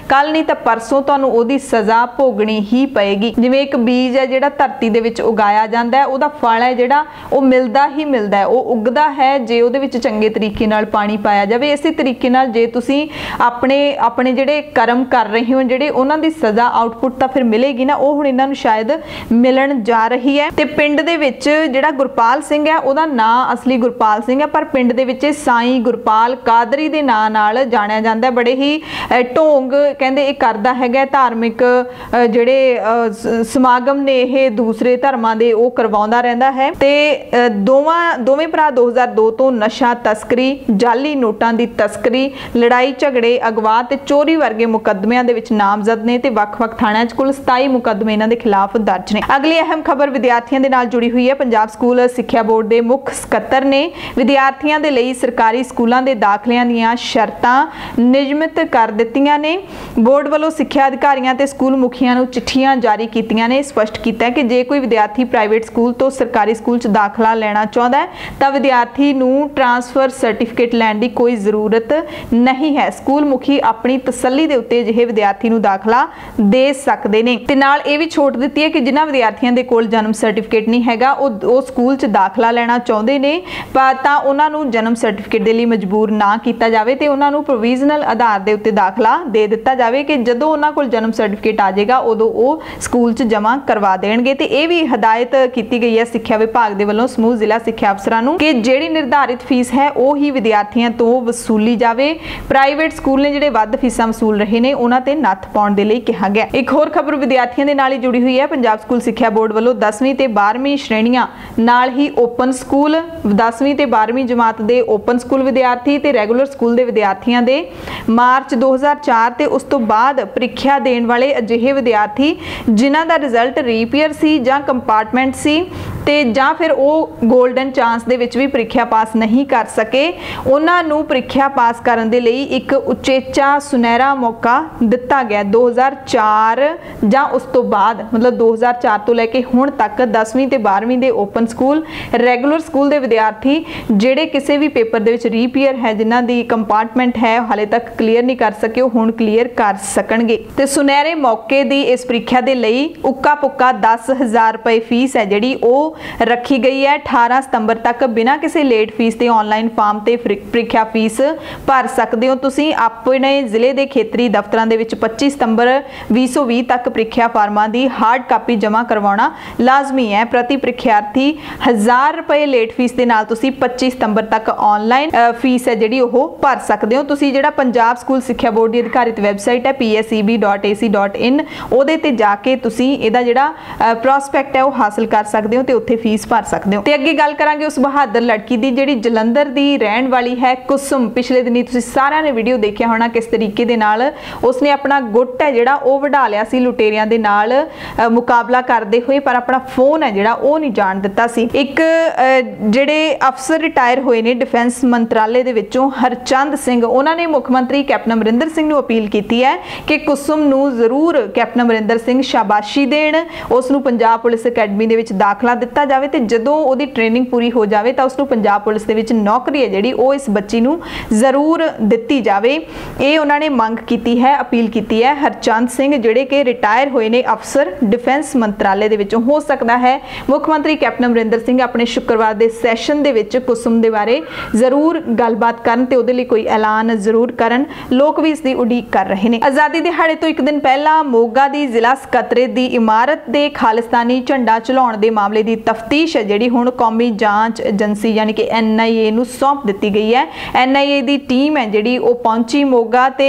ਨਹੀਂ ਤਾਂ ਪਰਸੋਂ ਤੁਹਾਨੂੰ ਉਹਦੀ ਸਜ਼ਾ ਭੋਗਣੀ ਹੀ ਪਏਗੀ। ਜਿਵੇਂ ਇੱਕ ਬੀਜ ਹੈ ਜਿਹੜਾ ਧਰਤੀ ਦੇ ਵਿੱਚ ਉਗਾਇਆ ਜਾਂਦਾ ਹੈ, ਉਹਦਾ ਫਲ ਹੈ ਜਿਹੜਾ ਉਹ ਮਿਲਦਾ ਹੀ ਮਿਲਦਾ ਹੈ, ਉਹ ਉੱਗਦਾ ਹੈ ਜੇ ਉਹਦੇ ਵਿੱਚ ਚੰਗੇ ਤਰੀਕੇ ਨਾਲ ਪਾਣੀ ਪਾਇਆ ਜਾਵੇ। ਇਸੇ ਤਰੀਕੇ ਨਾਲ ਜੇ ਤੁਸੀਂ ਆਪਣੇ ਜਿਹੜੇ ਕਰਮ ਕਰ ਰਹੇ ਹੋ, ਜਿਹੜੇ ਉਹਨਾਂ ਦੀ ਸਜ਼ਾ आउटपुट तो फिर मिलेगी ना, वो हुण इन्हां नूं शायद मिलण जा रही है। ते पिंड दे विच जिहड़ा गुरपाल सिंह है उहदा नाम असली गुरपाल सिंह है, पर पिंड दे विच साईं गुरपाल कादरी दे नाम नाल जाणिया जांदा है। बड़े ही ढोंग कहंदे इह करदा हैगा, धार्मिक जिहड़े समागम ने इह दूसरे धर्मां दे ओह करवाउंदा रहिंदा है। ते दोवें भरा 2002 तो नशा तस्करी, जाली नोटां दी तस्करी, लड़ाई झगड़े, अगवा ते चोरी वर्गे मुकदमिਆਂ ਦੇ ਵਿੱਚ ਨਾਮਜ਼ਦ ਨੇ ਤੇ ਵੱਖ-ਵੱਖ ਥਾਣਿਆਂ 'ਚ ਕੁੱਲ 27 ਮੁਕੱਦਮੇ ਇਹਨਾਂ ਦੇ ਖਿਲਾਫ ਦਰਜ ਨੇ। ਅਗਲੀ ਅਹਿਮ ਖਬਰ ਵਿਦਿਆਰਥੀਆਂ ਦੇ ਨਾਲ ਜੁੜੀ ਹੋਈ ਹੈ। ਪੰਜਾਬ ਸਕੂਲ ਸਿੱਖਿਆ ਬੋਰਡ ਦੇ ਮੁੱਖ ਸਕੱਤਰ ਨੇ ਵਿਦਿਆਰਥੀਆਂ ਦੇ ਲਈ ਸਰਕਾਰੀ ਸਕੂਲਾਂ ਦੇ ਦਾਖਲਿਆਂ ਦੀਆਂ ਸ਼ਰਤਾਂ ਨਿਯਮਿਤ ਕਰ ਦਿੱਤੀਆਂ ਨੇ। ਬੋਰਡ ਵੱਲੋਂ ਸਿੱਖਿਆ ਅਧਿਕਾਰੀਆਂ ਤੇ ਸਕੂਲ ਮੁਖੀਆਂ ਨੂੰ ਚਿੱਠੀਆਂ ਜਾਰੀ ਕੀਤੀਆਂ ਨੇ। ਸਪਸ਼ਟ ਕੀਤਾ ਕਿ ਜੇ ਕੋਈ ਵਿਦਿਆਰਥੀ ਪ੍ਰਾਈਵੇਟ ਸਕੂਲ ਤੋਂ ਸਰਕਾਰੀ ਸਕੂਲ 'ਚ ਦਾਖਲਾ ਲੈਣਾ ਚਾਹੁੰਦਾ ਹੈ ਤਾਂ ਵਿਦਿਆਰਥੀ ਨੂੰ ਟ੍ਰਾਂਸਫਰ ਸਰਟੀਫਿਕੇਟ ਲੈਣ ਦੀ ਕੋਈ ਜ਼ਰੂਰਤ ਨਹੀਂ ਹੈ। ਸਕੂਲ ਮੁਖੀ ਆਪਣੀ ਤਸੱਲੀ ਦੇ ਉੱਤੇ ਜਿਹੇ ਵਿਦਿਆਰਥੀ ਨੂੰ ਦਾਖਲਾ ਦੇ ਸਕਦੇ ਨੇ। ਤੇ ਨਾਲ ਇਹ ਵੀ ਛੋਟ ਦਿੱਤੀ ਹੈ ਕਿ ਜਿਨ੍ਹਾਂ ਵਿਦਿਆਰਥੀਆਂ ਦੇ ਕੋਲ ਜਨਮ ਸਰਟੀਫਿਕੇਟ ਨਹੀਂ ਹੈਗਾ ਉਹ ਸਕੂਲ 'ਚ ਦਾਖਲਾ ਲੈਣਾ ਚਾਹੁੰਦੇ ਨੇ ਤਾਂ ਉਹਨਾਂ ਨੂੰ ਜਨਮ ਸਰਟੀਫਿਕੇਟ ਦੇ ਲਈ ਮਜਬੂਰ ਨਾ ਕੀਤਾ ਜਾਵੇ ਤੇ ਉਹਨਾਂ ਨੂੰ ਪ੍ਰੋਵੀਜ਼ਨਲ ਆਧਾਰ ਦੇ ਉੱਤੇ ਦਾਖਲਾ ਦੇ ਦਿੱਤਾ ਜਾਵੇ ਕਿ ਜਦੋਂ ਉਹਨਾਂ ਕੋਲ ਜਨਮ ਸਰਟੀਫਿਕੇਟ ਆ ਜਾਏਗਾ ਉਦੋਂ ਉਹ ਸਕੂਲ 'ਚ ਜਮ੍ਹਾਂ ਕਰਵਾ ਦੇਣਗੇ। ਤੇ ਇਹ ਵੀ ਹਦਾਇਤ ਕੀਤੀ ਗਈ ਹੈ ਸਿੱਖਿਆ ਵਿਭਾਗ ਦੇ ਵੱਲੋਂ ਸਮੂਹ ਜ਼ਿਲ੍ਹਾ ਸਿੱਖਿਆ ਅਫਸਰਾਂ ਨੂੰ ਕਿ ਜਿਹੜੀ ਨਿਰਧਾਰਿਤ ਫੀਸ ਹੈ ਉਹ ਹੀ ਵਿਦਿਆਰਥੀਆਂ ਤੋਂ ਵਸੂਲੀ ਜਾਵੇ। ਪ੍ਰਾਈਵੇਟ ਸਕੂਲ ਨੇ ਜਿਹੜੇ ਵੱਧ ਫੀਸਾਂ ਵਸੂਲ ਰਹੇ ਨੇ ਉਹਨਾਂ ਤੇ ਨੱਥ ਪਾਉਣ ਦੇ ਲਈ ਕਿਹਾ ਗਿਆ। ਇੱਕ ਹੋਰ ਖਬਰ ਵਿਦਿਆਰਥੀਆਂ ਦੇ ਨਾਲ ਹੀ ਜੁੜੀ ਹੋਈ ਹੈ। ਪੰਜਾਬ ਸਕੂਲ ਸਿੱਖਿਆ ਬੋਰਡ ਵੱਲੋਂ 10ਵੀਂ ਤੇ 12ਵੀਂ ਸ਼੍ਰੇਣੀਆਂ ਨਾਲ ਹੀ ਓਪਨ ਸਕੂਲ 10ਵੀਂ ਤੇ 12ਵੀਂ ਜਮਾਤ ਦੇ ਓਪਨ ਸਕੂਲ ਵਿਦਿਆਰਥੀ ਤੇ ਰੈਗੂਲਰ ਸਕੂਲ ਦੇ ਵਿਦਿਆਰਥੀਆਂ ਦੇ ਮਾਰਚ 2004 ਤੇ ਉਸ ਤੋਂ ਬਾਅਦ ਪ੍ਰੀਖਿਆ ਦੇਣ ਵਾਲੇ ਅਜਿਹੇ ਵਿਦਿਆਰਥੀ ਜਿਨ੍ਹਾਂ ਦਾ ਰਿਜ਼ਲਟ ਰੀਪੀਅਰ ਸੀ ਜਾਂ ਕੰਪਾਰਟਮੈਂਟ ਸੀ ਤੇ ਜਾਂ ਫਿਰ ਉਹ 골ਡਨ ਚਾਂਸ ਦੇ ਵਿੱਚ ਵੀ ਪ੍ਰੀਖਿਆ ਪਾਸ ਨਹੀਂ ਕਰ ਸਕੇ, ਉਹਨਾਂ ਨੂੰ ਪ੍ਰੀਖਿਆ ਪਾਸ ਕਰਨ ਦੇ ਲਈ ਇੱਕ ਉਚੇਚਾ ਸੁਨਹਿਰਾ ਮੌਕਾ ਦਿੱਤਾ ਗਿਆ। 2004 ਜਾਂ ਉਸ ਤੋਂ ਬਾਅਦ ਮਤਲਬ 2004 ਤੋਂ ਲੈ ਕੇ ਹੁਣ ਤੱਕ 10ਵੀਂ ਤੇ 12ਵੀਂ ਦੇ ਓਪਨ ਸਕੂਲ ਰੈਗੂਲਰ ਸਕੂਲ ਦੇ ਵਿਦਿਆਰਥੀ ਜਿਹੜੇ ਕਿਸੇ ਵੀ ਪੇਪਰ ਦੇ ਵਿੱਚ ਰੀਪੀਅਰ ਹੈ, ਜਿਨ੍ਹਾਂ ਦੀ ਕੰਪਾਰਟਮੈਂਟ ਹੈ ਹਾਲੇ ਤੱਕ ਕਲੀਅਰ ਨਹੀਂ ਕਰ ਸਕੇ, ਉਹ ਹੁਣ ਕਲੀਅਰ ਕਰ ਸਕਣਗੇ। ਤੇ ਸੁਨਹਿਰੇ ਮੌਕੇ ਦੀ ਇਸ ਪ੍ਰੀਖਿਆ ਦੇ ਲਈ ਉੱਕਾ ਪੁੱਕਾ 10,000 ਰੁਪਏ ਫੀਸ ਹੈ ਜਿਹੜੀ ਉਹ ਰੱਖੀ ਗਈ ਹੈ। 18 ਸਤੰਬਰ ਤੱਕ ਬਿਨਾਂ ਕਿਸੇ ਲੇਟ ਫੀਸ ਤੇ ਆਨਲਾਈਨ ਫਾਰਮ ਤੇ ਪ੍ਰੀਖਿਆ ਫੀਸ ਭਰ ਸਕਦੇ ਹੋ। ਤੁਸੀਂ ਆਪਣੇ ਜ਼ਿਲ੍ਹੇ ਦੇ ਖੇਤਰੀ ਦਫ਼ਤਰਾਂ ਦੇ ਵਿੱਚ 25 ਸਤੰਬਰ 2020 ਤੱਕ ਪ੍ਰੀਖਿਆ ਫਾਰਮਾਂ ਦੀ ਹਾਰਡ ਕਾਪੀ ਜਮ੍ਹਾਂ ਕਰਵਾਉਣਾ ਲਾਜ਼ਮੀ ਹੈ। ਪ੍ਰਤੀ ਪ੍ਰੀਖਿਆਰਥੀ 1000 ਰੁਪਏ ਲੇਟ ਫੀਸ ਦੇ ਨਾਲ ਤੁਸੀਂ 25 ਸਤੰਬਰ ਤੱਕ ਆਨਲਾਈਨ ਫੀਸ ਹੈ ਜਿਹੜੀ ਉਹ ਭਰ ਸਕਦੇ ਹੋ। ਤੁਸੀਂ ਜਿਹੜਾ ਪੰਜਾਬ ਸਕੂਲ ਸਿੱਖਿਆ ਬੋਰਡ ਦੀ ਅਧਿਕਾਰਿਤ ਵੈਬਸਾਈਟ ਹੈ pseb.ac.in ਉਹਦੇ ਤੇ ਜਾ ਕੇ ਤੁਸੀਂ ਇਹਦਾ ਜਿਹੜਾ ਪ੍ਰੋਸਪੈਕਟ ਹੈ ਉਹ ਹਾਸਲ ਕਰ ਸਕਦੇ ਹੋ ਤੇ ਉੱਥੇ ਫੀਸ ਭਰ ਸਕਦੇ ਹੋ। ਤੇ ਅੱਗੇ ਗੱਲ ਕਰਾਂਗੇ ਉਸ ਬਹਾਦਰ ਲੜਕੀ ਦੀ ਜਿਹੜੀ ਜਲੰਧਰ ਦੀ ਰਹਿਣ ਵਾਲੀ ਹੈ ਕੁਸਮ। ਪਿਛਲੇ ਦਿਨੀ ਤੁਸੀਂ ਸਾਰਿਆਂ ਨੇ ਵੀਡੀਓ ਦੇਖਿਆ ਹੋਣਾ ਕਿਸ ਤਰੀਕੇ ਦੇ ਨਾਲ ਉਸਨੇ ਆਪਣਾ ਗੁੱਟ ਹੈ ਜਿਹੜਾ ਉਹ ਵਢਾ ਲਿਆ ਸੀ ਲੁਟੇਰਿਆਂ ਦੇ ਨਾਲ ਮੁਕਾਬਲਾ ਕਰਦੇ ਹੋਏ, ਪਰ ਆਪਣਾ ਫੋਨ ਹੈ ਜਿਹੜਾ ਉਹ ਨਹੀਂ ਜਾਣ ਦਿੱਤਾ ਸੀ। ਇੱਕ ਜਿਹੜੇ ਅਫਸਰ ਰਿਟਾਇਰ ਹੋਏ ਨੇ ਡਿਫੈਂਸ ਮੰਤਰਾਲੇ ਦੇ ਵਿੱਚੋਂ ਹਰਚੰਦ ਸਿੰਘ, ਉਹਨਾਂ ਨੇ ਮੁੱਖ ਮੰਤਰੀ ਕੈਪਟਨ ਅਮਰਿੰਦਰ ਸਿੰਘ ਨੂੰ ਅਪੀਲ ਕੀਤੀ ਹੈ ਕਿ ਕੁਸਮ ਨੂੰ ਜ਼ਰੂਰ ਕੈਪਟਨ ਅਮਰਿੰਦਰ ਸਿੰਘ ਸ਼ਾਬਾਸ਼ੀ ਦੇਣ, ਉਸ ਨੂੰ ਪੰਜਾਬ ਪੁਲਿਸ ਅਕੈਡਮੀ ਦੇ ਵਿੱਚ ਦਾਖਲਾ ਦਿੱਤਾ ਜਾਵੇ ਤੇ ਜਦੋਂ ਉਹਦੀ ਟ੍ਰੇਨਿੰਗ ਪੂਰੀ ਹੋ ਜਾਵੇ ਤਾਂ ਉਸ ਨੂੰ ਪੰਜਾਬ ਪੁਲਿਸ ਦੇ ਵਿੱਚ ਨੌਕਰੀ ਹੈ ਜਿਹੜੀ ਉਹ ਇਸ ਬੱਚੀ ਨੂੰ ਜ਼ਰੂਰ ਦਿੱਤੀ ਜਾਵੇ। ਇਹ ਉਹਨਾਂ ਨੇ ਮੰਗ ਕੀਤੀ ਹੈ, ਅਪੀਲ ਕੀਤੀ ਹੈ ਹਰਚੰਦ ਸਿੰਘ ਜਿਹੜੇ ਕਿ ਰਿਟਾਇਰ ਹੋਏ ਨੇ ਅਫਸਰ ਡਿਫੈਂਸ ਮੰਤਰਾਲੇ ਦੇ ਵਿੱਚੋਂ। ਹੋ ਸਕਦਾ ਹੈ ਮੁੱਖ ਮੰਤਰੀ ਕੈਪਟਨ ਅਮਰਿੰਦਰ ਸਿੰਘ ਆਪਣੇ ਸ਼ੁੱਕਰਵਾਰ ਦੇ ਸੈਸ਼ਨ ਦੇ ਵਿੱਚ ਕੁਸਮ ਦੇ ਬਾਰੇ ਜ਼ਰੂਰ ਗੱਲਬਾਤ ਕਰਨ ਤੇ ਉਹਦੇ ਲਈ ਕੋਈ ਐਲਾਨ ਜ਼ਰੂਰ ਕਰਨ। ਲੋਕ ਵੀ ਇਸ ਦੀ ਉਡੀਕ ਕਰ ਰਹੇ ਨੇ। ਆਜ਼ਾਦੀ ਦਿਹਾੜੇ ਤੋਂ ਇੱਕ ਦਿਨ ਪਹਿਲਾਂ ਮੋਗਾ ਦੀ ਜ਼ਿਲ੍ਹਾ ਸਕੱਤਰੇਤ ਦੀ ਇਮਾਰਤ ਦੇ ਖਾਲਿਸਤਾਨੀ ਝੰਡਾ ਝੁਲਾਉਣ ਦੇ ਮਾਮਲੇ ਦੀ ਤਫਤੀਸ਼ ਹੈ ਜਿਹੜੀ ਹੁਣ ਕੌਮੀ ਜਾਂਚ ਏਜੰਸੀ ਯਾਨੀ ਕਿ NIA ਨੂੰ ਸੌਂਪ ਦਿੱਤੀ ਗਈ ਹੈ। NIA ਦੀ ਟੀਮ ਹੈ ਜਿਹੜੀ ਉਹ ਪਹੁੰਚੀ ਮੋਗਾ ਤੇ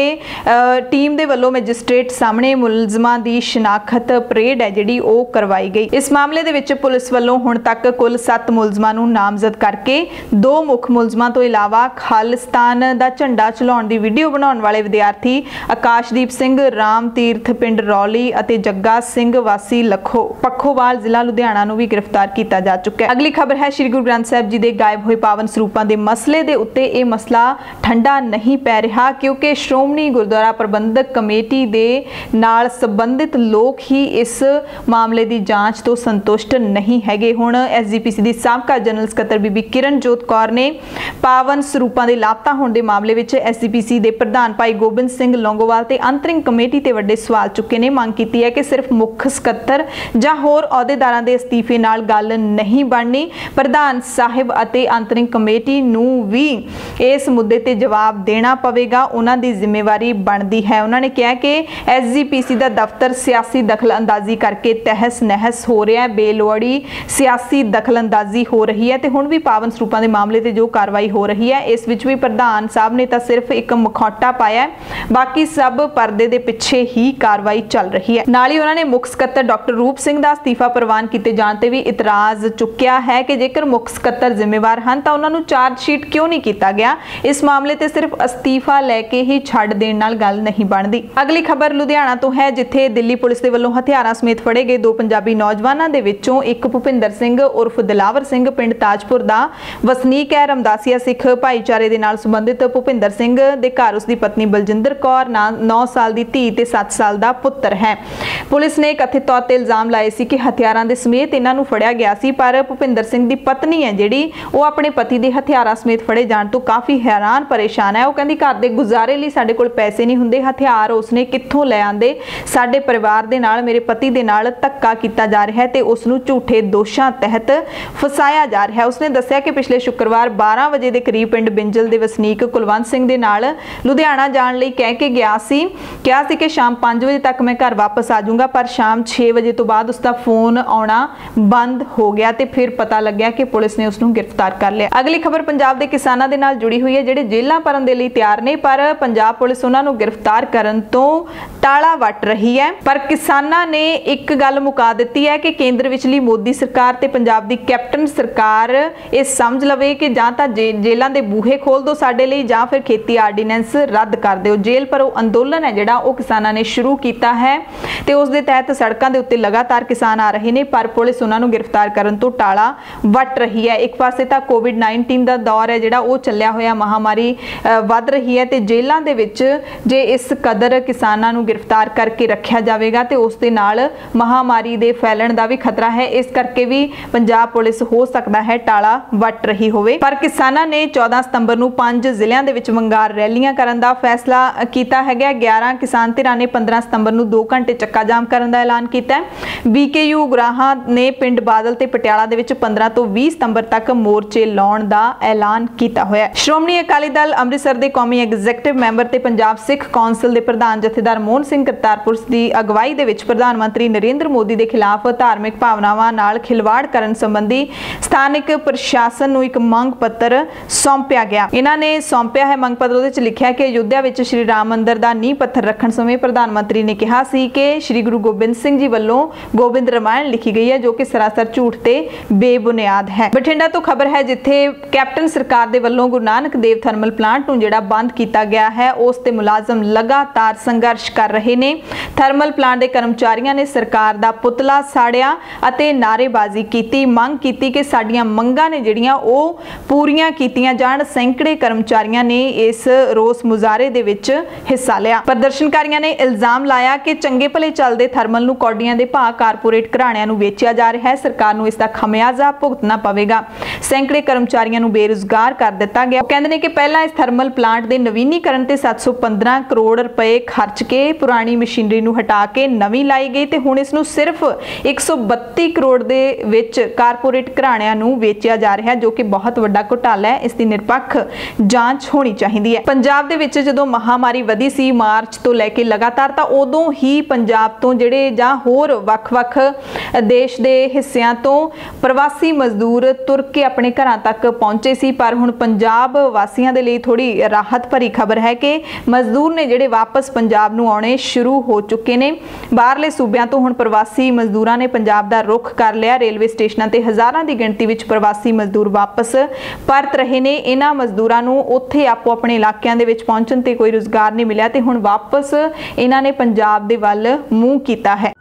ਟੀਮ ਦੇ ਵੱਲੋਂ ਮੈਜਿਸਟ੍ਰੇਟ ਸਾਹਮਣੇ ਮੁਲਜ਼ਮਾਂ ਦੀ ਸ਼ਨਾਖਤ ਪਰੇਡ ਹੈ ਜਿਹੜੀ ਉਹ ਕਰਵਾਈ ਗਈ। ਇਸ ਮਾਮਲੇ ਦੇ ਵਿੱਚ ਪੁਲਿਸ ਵੱਲੋਂ ਹੁਣ ਤੱਕ ਕੁੱਲ 7 ਮੁਲਜ਼ਮਾਂ ਨੂੰ ਨਾਮਜ਼ਦ ਕਰਕੇ 2 ਮੁੱਖ ਮੁਲਜ਼ਮਾਂ ਤੋਂ ਇਲਾਵਾ ਖਾਲਿਸਤਾਨ ਦਾ ਝੰਡਾ ਝੁਲਾਉਣ ਦੀ ਵੀਡੀਓ ਬਣਾਉਣ ਵਾਲੇ ਵਿਦਿਆਰਥੀ ਆਕਾਸ਼ਦੀਪ ਸਿੰਘ ਰਾਮ ਤੀਰਥ ਪਿੰਡ ਰੌਲੀ ਅਤੇ ਜੱਗਾ ਸਿੰਘ ਵਾਸੀ ਪੱਖੋਵਾਲ ਜ਼ਿਲ੍ਹਾ ਲੁਧਿਆਣਾ ਨੂੰ ਵੀ ਗ੍ਰਿਫਤਾਰ ਕੀਤਾ ਜਾ ਚੁੱਕਾ ਹੈ। ਅਗਲੀ ਖਬਰ ਹੈ ਸ਼੍ਰੀ ਗੁਰੂ ਗ੍ਰੰਥ ਸਾਹਿਬ ਜੀ ਦੇ ਗਾਇਬ ਹੋਏ ਪਾਵਨ ਸਰੂਪਾਂ ਦੇ ਮਸਲੇ ਦੇ ਉੱਤੇ ਇਹ ਮਸਲਾ ਠੰਡਾ ਨਹੀਂ ਪੈ ਰਿਹਾ ਕਿਉਂਕਿ ਸ਼੍ਰੋਮਣੀ ਗੁਰਦੁਆਰਾ ਪ੍ਰਬੰਧਕ ਕਮੇਟੀ ਦੇ ਨਾਲ ਸੰਬੰਧਿਤ ਲੋਕ ਹੀ ਇਸ ਮਾਮਲੇ ਦੀ ਜਾਂਚ ਤੋਂ ਸੰਤੁਸ਼ਟ ਨਹੀਂ ਹੈਗੇ। ਹੁਣ SGPC ਦੀ ਸਾਬਕਾ ਜਨਰਲ ਸਕੱਤਰ ਬੀਬੀ ਕਿਰਨਜੋਤ ਕੌਰ ਨੇ ਪਾਵਨ ਸਰੂਪਾਂ ਦੇ ਲਾਪਤਾ ਹੋਣ ਦੇ ਮਾਮਲੇ ਵਿੱਚ SGPC ਦੇ ਪ੍ਰਧਾਨ ਭਾਈ ਗੋਬਿੰਦ ਸਿੰਘ ਲੌਂਗੋਵਾਲ ਤੇ ਅੰਤਰਿੰਗ ਕਮੇਟੀ ਤੇ ਵੱਡੇ ਸਵਾਲ ਚੁੱਕੇ ਨੇ। ਮੰਗ ਕੀਤੀ ਹੈ ਕਿ ਸਿਰਫ ਮੁੱਖ ਸਕੱਤਰ ਜਾਂ ਹੋਰ ਅਹੁਦੇਦਾਰਾਂ ਦੇ ਅਸਤੀਫੇ ਨਾਲ गल नहीं बननी। प्रधान साहिब अते अंतरिम कमेटी नूं भी इस मुद्दे ते जवाब देना पवेगा, उन्हां दी जिम्मेवारी बनदी है। उन्होंने कहा कि SGPC दा दफ्तर सियासी दखल अंदाजी करके तहस नहस हो रहा है, बेलोड़ी सियासी दखल अंदाजी हो रही है। तो हुण भी पावन सरूपां दे मामले ते जो कार्रवाई हो रही है इस विच भी प्रधान साहब ने तो सिर्फ एक मखौटा पाया है, बाकी सब परदे दे पिछे ही कार्रवाई चल रही है। नाल ही उन्होंने मुख सकत्तर डॉक्टर रूप सिंह दा अस्तीफा प्रवान किए जाने ते भी इतराज चुक्या है कि जेकर मुख सकत्तर जिम्मेवार हैं तो उन्होंने चार्जशीट क्यों नहीं किया गया। इस मामले ते सिर्फ अस्तीफा लैके ही छड्ड देण नाल गल नहीं बनदी। अगली खबर लुधियाना तो है, जिथे दिल्ली पुलिस के वल्लों हथियारां समेत फड़े गए 2 पंजाबी नौजवानों के विचों एक भुपिंदर सिंह उर्फ दिलावर सिंह पिंड ताजपुर का वसनीक है। रमदासिया सिख भाईचारे दे नाल संबंधित भुपिंदर सिंह दे घर उसकी पत्नी बलजिंदर कौर 9 साल की धी ते 7 साल का पुत्र है। पुलिस ने कथित तौर पर इल्जाम लाए सी कि हथियारां दे समेत इन्हां नूं फड़िया गया सी, पर भुपिंदर सिंह की पत्नी है जिहड़ी वो अपने पति के हथियारां समेत फड़े जाण तो काफ़ी हैरान परेशान है। वो कहंदी घर दे गुजारे लई साडे कोल पैसे नहीं हुंदे, हथियार उसने कित्थों लै आंदे, साडे परिवार दे नाल मेरे पति दे नाल धक्का कीता जा रहा है ते उसनूं झूठे दोषां तहत फसाया जा रहा है। उसने दस्सिया कि पिछले शुक्रवार 12 वजे के करीब पिंड बिंजल के वसनीक कुलवंत सिंह दे नाल लुधियाना जाण लई कह के गया सी कि शाम 5 बजे तक मैं घर वापस आ जाऊंगा, पर शाम 6 बजे तो बाद उसका फोन आना बंद हो गया ते फिर पता लग्या कि पुलिस ने उसनूं गिरफ्तार कर लिया। अगली खबर पंजाब के किसानां दे नाल जुड़ी हुई है, जिहड़े जेलां भरन दे लई तैयार ने, पर पंजाब पुलिस उन्हां नूं गिरफ्तार करन तो टाला वट रही है। पर किसानां ने एक गल मुका दित्ती है कि केंद्र विचली मोदी सरकार ते पंजाब दी कैप्टन सरकार ये समझ लवे कि जां तां जेलां दे बूहे खोल दो साडे लई जां फिर खेती आर्डीनेंस रद्द कर दिओ। जेल भरो अंदोलन है जिहड़ा वो किसानां ने शुरू कीता है ते उस दे तहत सड़कां दे उत्ते लगातार किसान आ रहे ने, पर पुलिस उन्हां नूं गिरफ्तार करन तो टाला वट रही है। एक पासे तां कोविड-19 दा दौर है जिहड़ा वो चलिया होया, महामारी वध रही है ते जेलां दे विच जे इस कदर किसानां नूं गिरफ्तार करके रखिया जावेगा ते उस दे नाल महामारी दे फैलण दा भी खतरा है। इस करके भी पंजाब पुलिस हो सकता है टाला वट रही होवे। पर किसानां ने 14 सितंबर नूं 5 ਜ਼ਿਲ੍ਹਿਆਂ ਦੇ ਵਿੱਚ ਵੰਗਾਰ ਰੈਲੀਆਂ ਕਰਨ ਦਾ ਫੈਸਲਾ ਕੀਤਾ ਹੈਗਾ। 11 ਕਿਸਾਨ ਧਿਰਾਂ ਨੇ 15 ਸਤੰਬਰ ਨੂੰ 2 ਘੰਟੇ ਚੱਕਾ ਜਾਮ ਕਰਨ ਦਾ ਐਲਾਨ ਕੀਤਾ ਹੈ। BKU ਗੁਰਾਹਾਂ ਨੇ ਪਿੰਡ ਬਾਦਲ ਤੇ ਪਟਿਆਲਾ ਦੇ ਵਿੱਚ 15 ਤੋਂ 20 ਸਤੰਬਰ ਤੱਕ ਮੋਰਚੇ ਲਾਉਣ ਦਾ ਐਲਾਨ ਕੀਤਾ ਹੋਇਆ ਹੈ। ਸ਼੍ਰੋਮਣੀ ਅਕਾਲੀ ਦਲ ਅੰਮ੍ਰਿਤਸਰ ਦੇ ਕੌਮੀ ਐਗਜ਼ੀਕਟਿਵ ਮੈਂਬਰ ਤੇ ਪੰਜਾਬ ਸਿੱਖ ਕੌਂਸਲ ਦੇ ਪ੍ਰਧਾਨ ਜਥੇਦਾਰ ਮੋਹਨ ਸਿੰਘ ਕਰਤਾਰਪੁਰ ਦੀ ਅਗਵਾਈ ਦੇ ਵਿੱਚ ਪ੍ਰਧਾਨ ਮੰਤਰੀ ਨਰਿੰਦਰ ਮੋਦੀ ਦੇ ਖਿਲਾਫ ਧਾਰਮਿਕ ਭਾਵਨਾਵਾਂ ਨਾਲ ਖਿਲਵਾੜ ਕਰਨ ਸੰਬੰਧੀ ਸਥਾਨਿਕ ਪ੍ਰਸ਼ਾਸਨ ਨੂੰ ਇੱਕ ਮੰਗ ਪੱਤਰ ਸੌਂਪਿਆ ਗਿਆ। ਇਹਨਾਂ ਨੇ ਸੌਂਪਿਆ ਹੈ ਮੰਗ ਪੱਤਰ ਉਹਦੇ ਵਿੱਚ ਲਿਖਿਆ ਕਿ ਅਯੁੱਧਿਆ ਵਿੱਚ ਸ਼੍ਰੀ ਰਾਮ ਮੰਦਿਰ ਦਾ ਨੀਂਹ ਪੱਥਰ ਰੱਖਣ ਸਮੇਂ ਪ੍ਰਧਾਨ ਮੰਤਰੀ ਨੇ ਕਿਹਾ ਸੀ ਕਿ ਸ਼੍ਰੀ ਗੁਰੂ ਗੋਬਿੰਦ ਸਿੰਘ ਜੀ ਵੱਲੋਂ ਗੋਬਿੰਦ ਰਾਮਾਇਣ ਲਿਖੀ ਗਈ ਹੈ, ਜੋ ਕਿ ਸਰਾਸਰ ਝੂਠ ਤੇ ਬੇਬੁਨਿਆਦ ਹੈ। ਬਠਿੰਡਾ ਤੋਂ ਖਬਰ ਹੈ, ਜਿੱਥੇ ਕੈਪਟਨ ਸਰਕਾਰ ਦੇ ਵੱਲੋਂ ਗੁਰੂ ਨਾਨਕ ਦੇਵ ਥਰਮਲ ਪਲਾਂਟ ਨੂੰ ਜਿਹੜਾ ਬੰਦ ਕੀਤਾ ਗਿਆ ਹੈ ਉਸ ਤੇ ਮੁਲਾਜ਼ਮ ਲਗਾਤਾਰ ਸੰਘਰਸ਼ ਕਰ ਰਹੇ ਨੇ। ਥਰਮਲ ਪਲਾਂਟ ਦੇ ਕਰਮਚਾਰੀਆਂ ਨੇ ਸਰਕਾਰ ਦਾ ਪੁਤਲਾ ਸਾੜਿਆ ਅਤੇ ਨਾਅਰੇਬਾਜ਼ੀ ਕੀਤੀ, ਮੰਗ ਕੀਤੀ ਕਿ ਸਾਡੀਆਂ ਮੰਗਾਂ ਨੇ ਜਿਹੜੀਆਂ ਉਹ ਪੂਰੀਆਂ ਕੀਤੀਆਂ ਜਾਣ। ਸੈਂਕੜੇ ਕਰਮਚਾਰੀਆਂ ਨੇ ਇਸ ਰੋਸ ਮੁਜ਼ਾਹਰੇ ਦੇ ਵਿੱਚ ਹਿੱਸਾ ਲਿਆ। ਪ੍ਰਦਰਸ਼ਨਕਾਰੀਆਂ ਨੇ ਇਲਜ਼ਾਮ ਲਾਇਆ ਕਿ ਚੰਗੇ ਭਲੇ ਚੱਲਦੇ ਥਰਮਲ ਨੂੰ ਕੌਡੀਆਂ ਦੇ ਭਾਅ ਕਾਰਪੋਰੇਟ ਘਰਾਣਿਆਂ ਨੂੰ ਵੇਚਿਆ ਜਾ ਰਿਹਾ ਹੈ, ਸਰਕਾਰ ਨੂੰ ਇਸ ਦਾ ਖਮਿਆਜ਼ਾ ਭੁਗਤਣਾ ਪਵੇਗਾ। ਸੈਂਕੜੇ ਕਰਮਚਾਰੀਆਂ ਨੂੰ ਬੇਰੁਜ਼ਗਾਰ ਕਰ ਦਿੱਤਾ ਗਿਆ। ਉਹ ਕਹਿੰਦੇ ਨੇ ਕਿ ਪਹਿਲਾਂ ਇਸ ਥਰਮਲ ਪਲਾਂਟ ਦੇ ਨਵੀਨੀਕਰਨ ਤੇ 715 ਕਰੋੜ ਰੁਪਏ ਖਰਚ ਕੇ ਪੁਰਾਣੀ ਮਸ਼ੀਨਰੀ ਨੂੰ ਹਟਾ ਕੇ ਨਵੀਂ ਲਾਈ ਗਈ ਤੇ ਹੁਣ ਇਸ ਨੂੰ ਸਿਰਫ 132 ਕਰੋੜ ਦੇ ਵਿੱਚ ਕਾਰਪੋਰੇਟ ਘਰਾਣਿਆਂ ਨੂੰ ਵੇਚਿਆ ਜਾ ਰਿਹਾ ਹੈ, ਜੋ ਕਿ ਬਹੁਤ ਵੱਡਾ ਘੁਟਾਲਾ ਹੈ। ਇਸ ਦੀ ਨਿਰਪੱਖ ਜਾਂਚ ਹੋਣੀ ਚਾਹੀਦੀ ਹੈ। ਪੰਜਾਬ ਦੇ ਵਿੱਚ ਜਦੋਂ ਮਹਾਮਾਰੀ ਵਧੀ ਸੀ ਮਾਰਚ ਤੋਂ ਲੈ ਕੇ ਲਗਾਤਾਰ, ਤਾਂ ਉਦੋਂ ਹੀ ਪੰਜਾਬ ਤੋਂ ਜਿਹੜੇ ਜਾਂ ਹੋਰ ਵੱਖ-ਵੱਖ ਦੇਸ਼ ਦੇ ਹਿੱਸਿਆਂ ਤੋਂ ਪ੍ਰਵਾਸੀ ਮਜ਼ਦੂਰ ਤੁਰ ਕੇ ਆਪਣੇ ਘਰਾਂ ਤੱਕ ਪਹੁੰਚੇ ਸੀ। ਪਰ ਹੁਣ ਪੰਜਾਬ ਵਾਸੀਆਂ ਦੇ ਲਈ ਥੋੜੀ ਰਾਹਤ ਭਰੀ ਖਬਰ ਹੈ ਕਿ ਮਜ਼ਦੂਰ ਨੇ ਜਿਹੜੇ ਵਾਪਸ ਪੰਜਾਬ ਨੂੰ ਆਉਣੇ ਸ਼ੁਰੂ ਹੋ ਚੁੱਕੇ ਨੇ। ਬਾਹਰਲੇ ਸੂਬਿਆਂ ਤੋਂ ਹੁਣ ਪ੍ਰਵਾਸੀ ਮਜ਼ਦੂਰਾਂ ਨੇ ਪੰਜਾਬ ਦਾ ਰੁੱਖ ਕਰ ਲਿਆ। ਰੇਲਵੇ ਸਟੇਸ਼ਨਾਂ ਤੇ ਹਜ਼ਾਰਾਂ ਦੀ ਗਿਣਤੀ ਵਿੱਚ ਪ੍ਰਵਾਸੀ ਮਜ਼ਦੂਰ ਵਾਪਸ ਪਰਤ ਰਹੇ ਨੇ। ਇਹਨਾਂ ਮਜ਼ਦੂਰਾਂ ਨੂੰ ਉੱਥੇ ਆਪੋ ਆਪਣੇ ਇਲਾਕਿਆਂ ਦੇ ਵਿੱਚ ਪਹੁੰਚਣ ਤੇ ਕੋਈ ਰੁਜ਼ਗਾਰ ਨਹੀਂ ਮਿਲਿਆ ਤੇ ਹੁਣ ਵਾਪਸ ਇਹਨਾਂ ਨੇ ਪੰਜਾਬ ਦੇ ਵੱਲ ਮੂੰਹ ਕੀਤਾ ਹੈ।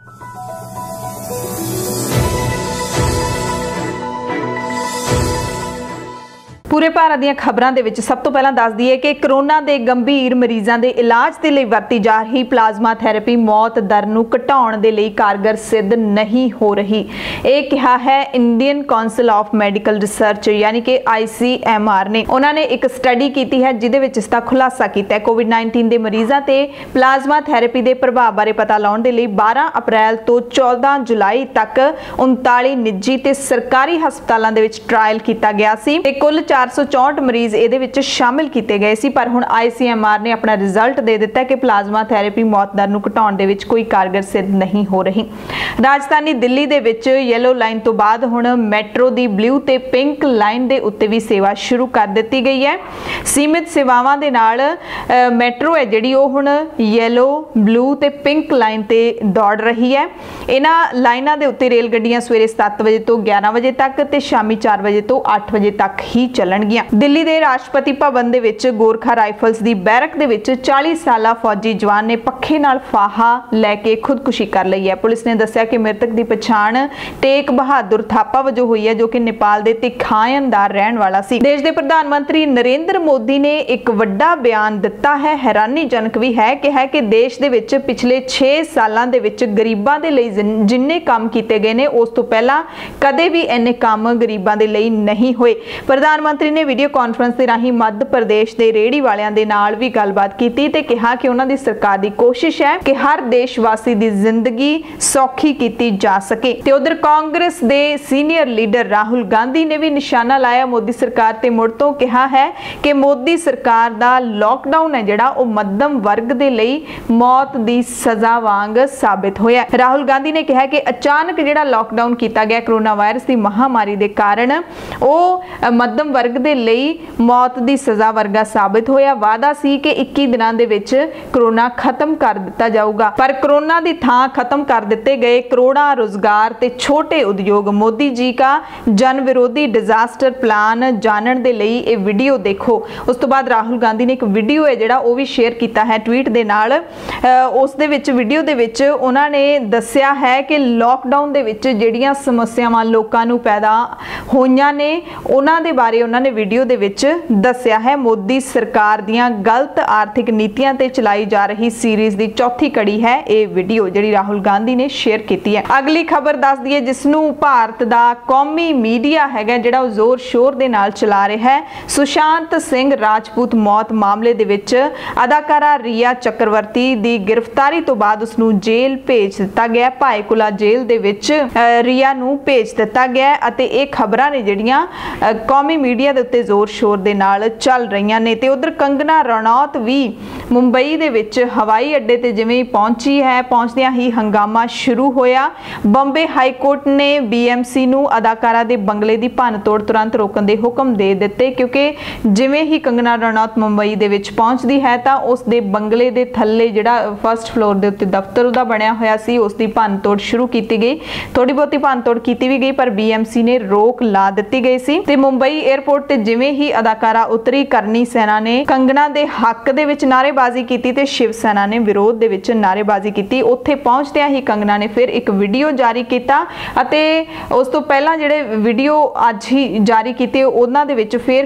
पूरे भारत ਦੀਆਂ ਖਬਰਾਂ ਦੇ ਵਿੱਚ ਸਭ ਤੋਂ ਪਹਿਲਾਂ ਦੱਸ ਦਈਏ ਕਿ ਕਰੋਨਾ ਦੇ ਗੰਭੀਰ ਮਰੀਜ਼ਾਂ ਦੇ ਇਲਾਜ ਦੇ ਲਈ ਵਰਤੀ ਜਾ ਰਹੀ ਪਲਾਜ਼ਮਾ ਥੈਰੇਪੀ ਮੌਤ ਦਰ ਨੂੰ ਘਟਾਉਣ ਦੇ ਲਈ ਕਾਰਗਰ ਸਿੱਧ ਨਹੀਂ ਹੋ ਰਹੀ। ਇਹ ਕਿਹਾ ਹੈ Indian council of medical research यानी कि ICMR ने। उन्होंने एक स्टडी की है जिहदे विच इसका खुलासा किया। कोविड-19 के मरीजों ते प्लाज्मा थैरेपी के प्रभाव बारे पता लाउण दे लई 12 अप्रैल तो 14 जुलाई तक 39 निजी ते सरकारी हस्पतालों दे विच ट्रायल किया गया सी ते कुल 464 मरीज इहदे विच शामिल किए गए सी। पर हुण ICMR ने अपना रिजल्ट दे दिता कि प्लाज्मा थैरेपी मौत दर नूं घटाउण दे विच कोई कारगर सिद्ध नहीं हो रही। राजधानी दिल्ली दे विच येलो लाइन तो बाद हुण मैट्रो दी ब्लू ते पिंक लाइन दे उत्ते भी सेवा शुरू कर दी गई है। सीमित सेवावां दे नाल मैट्रो है जिहड़ी ओह हुण येलो ब्लू ते पिंक लाइन ते दौड़ रही है। इन्हां लाइनां दे उत्ते रेल गड्डियां सवेरे 7 बजे तो 11 बजे तक ते शामी 4 बजे तो 8 बजे तक ही चलणगियां। दिल्ली दे राष्ट्रपति भवन दे विच गोरखा राइफल्स दी बैरक दे विच 40 साला फौजी जवान ने पखे नाल फाहा लैके खुदकुशी कर लई है। पुलिस ने दस्सिया कि मृतक दी पछाण टेक बहादुर थापा वजों हुई है जो कि नेपाल दे तिखायन दा रहण वाला सी। देश दे प्रधानमंत्री नरेंद्र मोदी ने एक वड्डा बयान दिता है, हैरानीजनक भी है कि देश दे विच पिछले 6 सालां दे विच गरीबां दे लई जिन्ने काम कीते गए ने उस तो पहला कदे भी इन्ने काम गरीबां दे लई नहीं होए। प्रधानमंत्री ने वीडियो कॉन्फ्रेंस दे राहीं मध्य प्रदेश दे रेहड़ी वालियां दे नाल भी गलबात कीती ते कहा कि उन्हां दी सरकार दी कोशिश है कि हर देशवासी दी जिंदगी सौखी कीती जा सके। ते उधर कांग्रेस दे सीनियर लीडर राहुल गांधी ने भी निशाना लाया मोदी सरकार ते मुड़ तो कहा है कि मोदी सरकार दा लॉकडाउन है जिहड़ा ओ मध्यम वर्ग दे लई मौत दी सजा वांग साबित होया। राहुल गांधी ने कहा कि अचानक जिहड़ा लॉकडाउन किया गया कोरोना वायरस की महामारी के कारण वो मध्यम वर्ग के लिए मौत की सजा वर्गा साबित होया। वादा सी कि 21 दिनों के विच कोरोना खत्म कर दिता जाऊगा, पर कोरोना की थां खत्म कर दिते गए करोड़ों रोजगार ते छोटे उद्योग। मोदी जी का जन विरोधी डिजास्टर प्लान जानने के लिए ये वीडियो देखो। उस तो बाद राहुल गांधी ने एक वीडियो है जिहड़ा वो भी शेयर किया है ट्वीट दे नाल। उस दे विच वीडियो दे विच उन्होंने दस्सिया है कि लॉकडाउन दे विच जिहड़ियां समस्यावां लोकां नूं पैदा होईयां ने उन्हां दे बारे उन्होंने वीडियो दे विच दस्सिया है। मोदी सरकार दीयां गलत आर्थिक नीतियां ते चलाई जा रही सीरीज दी चौथी कड़ी है ये वीडियो जिहड़ी राहुल गांधी ने शेयर की है। अगली खबर दस दईए जिसनूं भारत दा कौमी मीडिया हैगा जिहड़ा जोर शोर दे नाल चला रहा है। सुशांत सिंह राजपूत मौत मामले दे विच अदाकारा रिया चक्रवर्ती दी गिरफ्तारी तो बाद उसनूं जेल भेज दिता गया। भाईकुला जेल दे विच रिया नूं भेज दिता गया अते ये खबरां ने जिहड़ियां कौमी मीडिया दे उत्ते जोर शोर दे नाल चल रहीआं ने। ते उधर कंगना रनौत भी मुंबई दे विच हवाई अड्डे ते जिवें पहुंची है पहुंचदियां ही हंगामा शुरू होया। बंबे हाई कोर्ट ने BMC नूं अदाकारा दे बंगले दी भन्न तोड़ तुरंत रोकण दे हुक्म दे दिते क्योंकि जिवें ही कंगना रनौत मुंबई दे विच पहुंचदी है तां उस दे बंगले दे थल्ले जिहड़ा फर्स्ट फ्लोर दे उत्ते दफ्तर उहदा बनया होया सी उस दी भन्न तोड़ शुरू कीती गई। थोड़ी बहुती भन्न तोड़ कीती भी गई पर BMC ने रोक ला दित्ती गई सी। ते मुंबई एयरपोर्ट ते जिवें ही अदाकारा उतरी करनी सेना ने कंगना दे हक दे विच नारेबाजी कीती ते शिव सेना ने विरोध दे विच नारेबाजी कीती। उत्थे पहुंचदियां ही कंगना ने फिर एक वीडियो जारी कीता अते उस तो पहलां जिहड़े वीडियो अज ही जारी कीते उन्हां दे विच फिर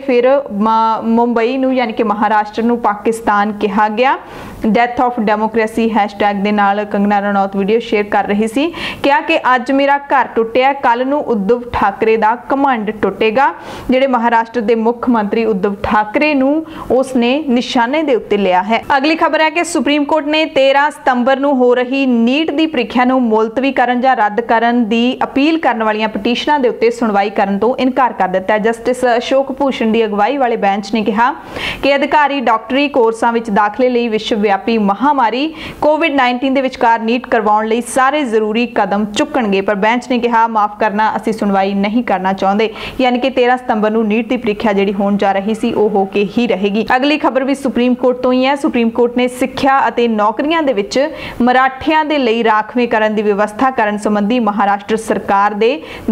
मुंबई नूं यानी कि महाराष्ट्र नूं पाकिस्तान कहा गया। डेथ ऑफ डेमोक्रेसी हैशटैग दे नाल कंगना रनौत वीडियो शेयर कर रही सी। कहा कि अज मेरा घर टुटिया कल नूं उद्धव ठाकरे दा घमंड टुटेगा। जिहड़े महाराष्ट्र दे मुख मंत्री उद्धव ठाकरे नूं उसने निशाने दे उत्ते लिया है। अगली खबर है कि सुप्रीम कोर्ट ने 13 सितंबर नूं हो रही नीट दी ਪ੍ਰੀਖਿਆ ਨੂੰ ਮੁਲਤਵੀ ਕਰਨ ਜਾਂ ਰੱਦ ਕਰਨ ਦੀ ਅਪੀਲ ਕਰਨ ਵਾਲੀਆਂ ਪਟੀਸ਼ਨਾਂ ਦੇ ਉੱਤੇ ਸੁਣਵਾਈ ਕਰਨ ਤੋਂ ਇਨਕਾਰ ਕਰ ਦਿੱਤਾ ਹੈ। ਜਸਟਿਸ ਅਸ਼ੋਕ ਭੂਸ਼ਣ ਦੀ ਅਗਵਾਈ ਵਾਲੇ ਬੈਂਚ ਨੇ ਕਿਹਾ ਕਿ ਅਧਿਕਾਰੀ ਡਾਕਟਰੀ ਕੋਰਸਾਂ ਵਿੱਚ ਦਾਖਲੇ ਲਈ ਵਿਸ਼ਵ ਵਿਆਪੀ ਮਹਾਮਾਰੀ ਕੋਵਿਡ-19 ਦੇ ਵਿਚਕਾਰ ਨੀਟ ਕਰਵਾਉਣ ਲਈ ਸਾਰੇ ਜ਼ਰੂਰੀ ਕਦਮ ਚੁੱਕਣਗੇ। ਪਰ ਬੈਂਚ ਨੇ ਕਿਹਾ ਮਾਫ ਕਰਨਾ ਅਸੀਂ ਸੁਣਵਾਈ ਨਹੀਂ ਕਰਨਾ ਚਾਹੁੰਦੇ। यानी कि 13 सितंबर ਨੂੰ नीट की ਪ੍ਰੀਖਿਆ ਜਿਹੜੀ ਹੋਣ ਜਾ ਰਹੀ ਸੀ ਉਹ ਹੋ ਕੇ ਹੀ ਰਹੇਗੀ। ਅਗਲੀ ਖਬਰ ਵੀ ਸੁਪਰੀਮ ਕੋਰਟ ਤੋਂ ਹੀ ਹੈ। ਸੁਪਰੀਮ ਕੋਰਟ ਨੇ ਸਿੱਖਿਆ ਅਤੇ ਨੌਕਰੀਆਂ ਦੇ ਵਿੱਚ ਮਰਾਠਿਆਂ ਦੇ ਲਈ ਰਾਖਵੇਂਕਰਨ ਦੀ ਵਿਵਸਥਾ ਕਰਨ ਸੰਬੰਧੀ ਮਹਾਰਾਸ਼ਟਰ ਸਰਕਾਰ ਦੇ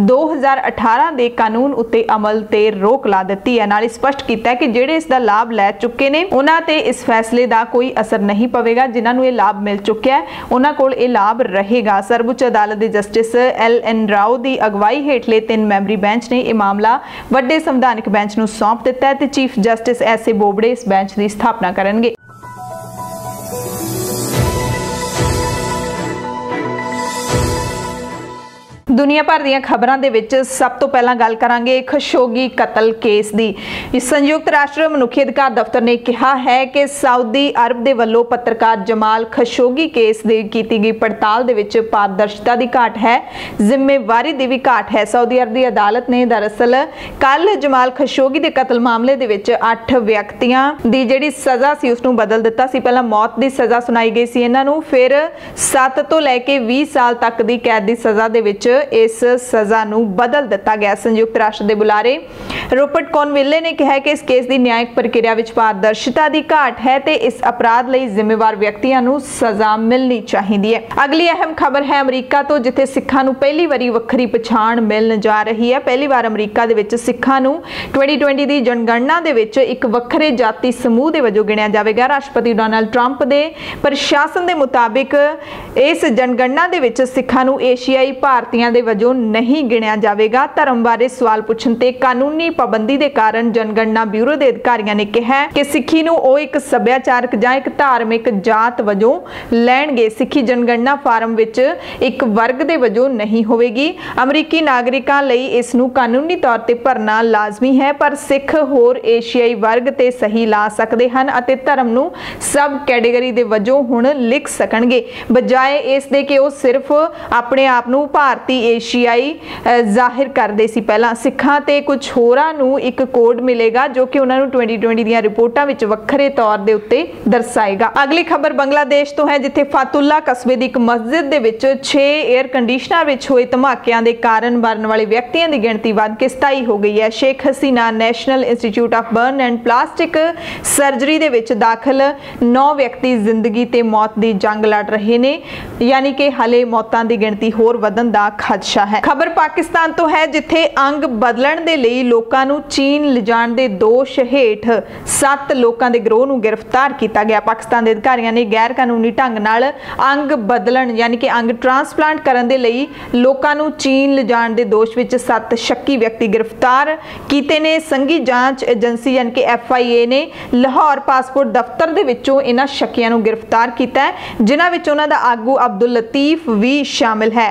2018 ਦੇ ਕਾਨੂੰਨ ਉੱਤੇ ਅਮਲ ਤੇ ਰੋਕ ਲਾ ਦਿੱਤੀ ਹੈ। ਨਾਲ ਸਪਸ਼ਟ ਕੀਤਾ ਕਿ ਜਿਹੜੇ ਇਸ ਦਾ ਲਾਭ ਲੈ ਚੁੱਕੇ ਨੇ ਉਹਨਾਂ ਤੇ ਇਸ ਫੈਸਲੇ ਦਾ ਕੋਈ ਅਸਰ नहीं पवेगा। जिन्हां नूं ये लाभ मिल चुकिया है उन्हां कोल ये लाभ रहेगा। सर्वोच्च अदालत के जस्टिस LN राव की अगवाई हेठले 3 मैंबरी बेंच ने यह मामला वड्डे संविधानक बेंच नूं सौंप दिता है ते चीफ जस्टिस SA बोबड़े इस बेंच की स्थापना करनगे। दुनिया भर ਦੀਆਂ ਖਬਰਾਂ ਦੇ ਵਿੱਚ ਸਭ ਤੋਂ ਪਹਿਲਾਂ ਗੱਲ ਕਰਾਂਗੇ ਖਸ਼ੋਗੀ ਕਤਲ ਕੇਸ ਦੀ। ਸੰਯੁਕਤ ਰਾਸ਼ਟਰ ਮਨੁੱਖੀ ਅਧਿਕਾਰ ਦਫ਼ਤਰ ਨੇ ਕਿਹਾ ਹੈ ਕਿ ਸਾਊਦੀ ਅਰਬ ਦੇ ਵੱਲੋਂ ਪੱਤਰਕਾਰ ਜਮਾਲ ਖਸ਼ੋਗੀ ਕੇਸ ਦੀ ਕੀਤੀ ਗਈ ਪੜਤਾਲ ਦੇ ਵਿੱਚ ਪਾਰਦਰਸ਼ਤਾ ਦੀ ਘਾਟ ਹੈ, ਜ਼ਿੰਮੇਵਾਰੀ ਦੀ ਵੀ ਘਾਟ ਹੈ। ਸਾਊਦੀ ਅਰਬ ਦੀ ਅਦਾਲਤ ਨੇ ਦਰਅਸਲ ਕੱਲ ਜਮਾਲ ਖਸ਼ੋਗੀ ਦੇ ਕਤਲ ਮਾਮਲੇ ਦੇ ਵਿੱਚ 8 ਵਿਅਕਤੀਆਂ ਦੀ ਜਿਹੜੀ ਸਜ਼ਾ ਸੀ ਉਸ ਨੂੰ ਬਦਲ ਦਿੱਤਾ ਸੀ। ਪਹਿਲਾਂ ਮੌਤ ਦੀ ਸਜ਼ਾ ਸੁਣਾਈ ਗਈ ਸੀ ਇਹਨਾਂ ਨੂੰ, ਫਿਰ 7 ਤੋਂ ਲੈ ਕੇ 20 ਸਾਲ ਤੱਕ ਦੀ ਕੈਦ ਦੀ ਸਜ਼ਾ ਦੇ ਵਿੱਚ इस सज़ा नूं बदल दिता गया। संयुक्त राष्ट्र के बुलारे रूपर्ट कॉनविले ने कहा कि इस केस की न्यायिक प्रक्रिया विच पारदर्शिता की घाट है ते इस अपराध लई जिम्मेवार व्यक्तियों नूं सज़ा मिलनी चाहिए है। अगली अहम खबर है अमरीका तो, जिथे सिखां नूं पहली वारी वक्खरी पछाण मिलण जा रही है। पहली बार अमरीका दे विच सिखां नूं 2020 की जनगणना दे विच एक वक्खरे जाति समूह दे वजों गिणिया जावेगा। राष्ट्रपति डोनाल्ड ट्रंप के प्रशासन के मुताबिक इस जनगणना दे विच सिखां नूं एशियाई भारतीयों दे वजों नहीं गिणिया जाएगा। धर्म बारे सवाल पूछण ते कानूनी पाबंदी के कारण जनगणना ब्यूरो के अधिकारियों ने कहा कि सिखी नूं ओह एक सभ्याचारक जां एक धार्मिक जात वजों लैणगे। सिखी जनगणना फार्म विच एक वर्ग के वजों नहीं होवेगी। अमरीकी नागरिकां लई इस नूं कानूनी तौर ते भरना लाजमी है, पर सिख होर एशियाई वर्ग ते सही ला सकते हैं अते धर्म नूं सब कैटेगरी दे वजों हुण लिख सकणगे, बजाए इस दे कि ओह सिर्फ अपने आप नूं भारती एशियाई जाहिर करते सी। पहला सिखां ते कुछ होरां नूं एक कोड मिलेगा जो कि उन्हां नूं 2020 ਦੀਆਂ रिपोर्टां विच वक्खरे तौर दे उत्ते दर्शाएगा। अगली खबर बांग्लादेश तो है, जिथे फातुल्ला कस्बे दी एक मस्जिद दे विच 6 एयर कंडीशनर विच होए धमाकिਆਂ ਦੇ ਕਾਰਨ मरण वाले व्यक्तियों की गिणती वध के 27 हो गई है। Sheikh Hasina national institute of burn and plastic surgery दे विच दाखिल 9 व्यक्ति जिंदगी ते मौत की जंग लड़ रहे ने, यानी कि हाले मौतां की गिणती होर वधण दा खदशा है। खबर पाकिस्तान तो है, जिथे अंग बदलण दे लई लोकां नूं चीन लिजाण दे दोष हेठ 7 लोकां दे गिरोह नूं गिरफ्तार किया गया। पाकिस्तान के अधिकारियों ने गैर कानूनी ढंग नाल अंग बदलण यानी कि अंग ट्रांसप्लांट करन दे लई लोकां नूं चीन लिजाण दे दोष विच 7 शक्की व्यक्ति गिरफ्तार कीते ने। संघी जांच एजेंसी यानी कि FIA ने लाहौर पासपोर्ट दफ्तर दे विचों इन्हां शक्कियां नूं गिरफ्तार कीता है, जिन्हां विच उन्हां दा आगू अब्दुल लतीफ भी शामिल है।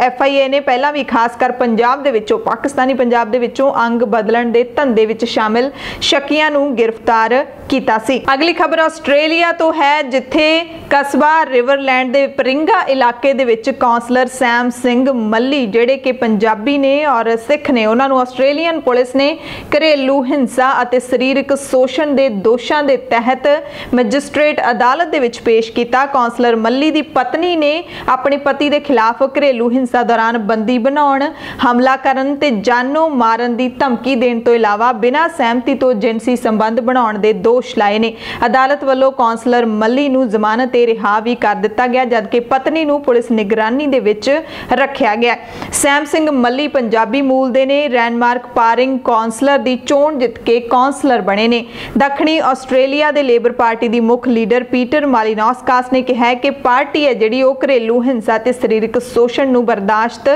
FIA ने पहला भी खासकर पंजाब दे विचों पाकिस्तानी पंजाब दे विचों अंग बदलण दे धंधे विच शामिल शक्कियां नूं गिरफ्तार कीता सी। अगली खबर आस्ट्रेलिया तो है, जिथे कस्बा रिवरलैंड दे परिंगा इलाके दे विच कौंसलर सैम सिंह मल्ली जिहड़े कि पंजाबी ने और सिख ने, उन्हां नूं आस्ट्रेलियन पुलिस ने घरेलू हिंसा अते सरीरक शोषण दे दोषां दे तहत मैजिस्ट्रेट अदालत दे विच पेश कीता। कौंसलर मल्ली दी पत्नी ने अपने पति दे खिलाफ घरेलू हिंसा दौरान बंदी बनाउण, हमला करन ते जानो मारन दी धमकी देण तो इलावा बिना सहमति तो जिनसी संबंध बनाउण दे दोष लाए ने। अदालत वालों कौंसलर मल्ली नूं जमानत ते रिहा भी कर दिता गया, जबकि पत्नी नूं पुलिस निगरानी दे विच रखिया गया। सैम सिंह मल्ली पंजाबी मूल दे ने, रैनमार्क पारिंग कौंसलर दी चोण जित के कौंसलर बने ने। दक्षिणी आस्ट्रेलिया दे लेबर पार्टी दी मुख लीडर पीटर मालिनोस्कास ने कहा है कि पार्टी है जिहड़ी ओह घरेलू हिंसा ते सरीरक शोषण नूं बर्दाश्त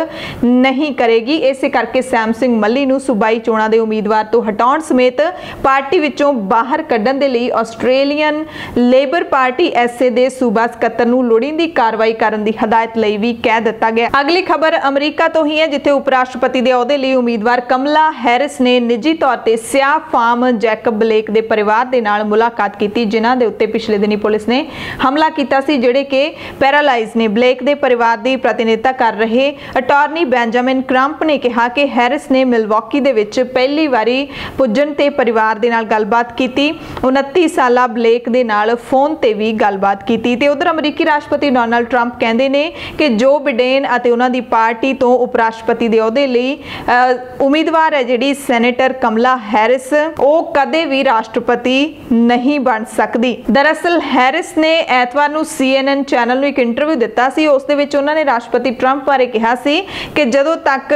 नहीं करेगी। इसे करके सैम सिंह मल्ली नूं सूबाई चोणां दे उम्मीदवार तो हटाउण समेत पार्टी विचों बाहर कड्ढण दे लई आस्ट्रेलियन लेबर पार्टी SA दे सूबा सकत्तर नूं लोड़ींदी कार्रवाई करन दी हदायत लई भी कह दिता गया। अगली खबर अमरीका तो ही है, जिथे उपराष्ट्रपति दे अहुदे लई उम्मीदवार कमला हैरिस ने निजी तौर ते सियाह फार्म जैकब ब्लेक दे परिवार दे नाल मुलाकात कीती, जिन्हां दे उत्ते पिछले दिनी पुलिस ने हमला कीता सी, जिहड़े कि पैरालाइज ने। ब्लेक दे परिवार दी प्रतिनिधित्व कर रहे अटॉर्नी बेंजामिन क्रंप ने कहा कि हैरिस ने मिलवॉकी दे विच पहली वारी पुजन ते परिवार दे नाल गलबात कीती। 29 साला ब्लेक दे नाल फोन ते भी गलबात कीती। ते उधर अमरीकी राष्ट्रपति डोनाल्ड ट्रंप कहंदे ने कि जो बिडेन अते उन्हां दी पार्टी तो उपराष्ट्रपति दे अहुदे लई उम्मीदवार है जिहड़ी सैनेटर कमला हैरिस, ओह कदे भी राष्ट्रपति नहीं बन सकदी। दरअसल हैरिस ने एतवार नूं CNN चैनल नूं एक इंटरव्यू दिता सी, उस दे विच उन्हां ने राष्ट्रपति ट्रंप बारे कहा सी सी कि जदों तक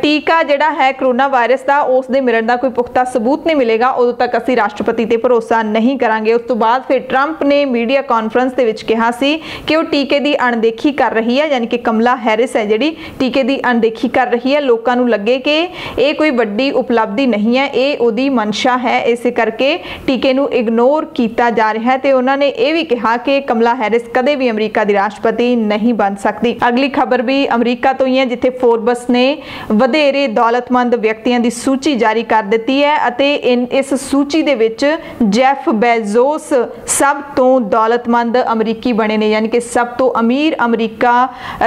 टीका जिहड़ा है कोरोना वायरस का उस दे मिलण दा कोई पुख्ता सबूत नहीं मिलेगा उदों तक असीं राष्ट्रपति ते भरोसा नहीं करांगे। उस तो बाद फिर ट्रंप ने मीडिया कॉन्फ्रेंस दे विच कहा सी कि वो टीके की अणदेखी कर रही है, यानी कि कमला हैरिस है जिहड़ी टीके की अणदेखी कर रही है। लोगों नूं लगे कि ये कोई वड्डी उपलब्धि नहीं है, ये उहदी मंशा है, इस करके टीके नूं इग्नोर किया जा रहा है। तो उन्होंने ये भी कहा कि कमला हैरिस कदे भी अमरीका की राष्ट्रपति नहीं बन सकती। अगली खबर भी अमरीका तो ही है जिथे फोर्बस ने वधेरे दौलतमंद व्यक्तियों की सूची जारी कर दी है अते इस सूची दे विच जैफ बेजोस सब तो दौलतमंद अमरीकी बने ने, यानी कि सब तो अमीर अमरीका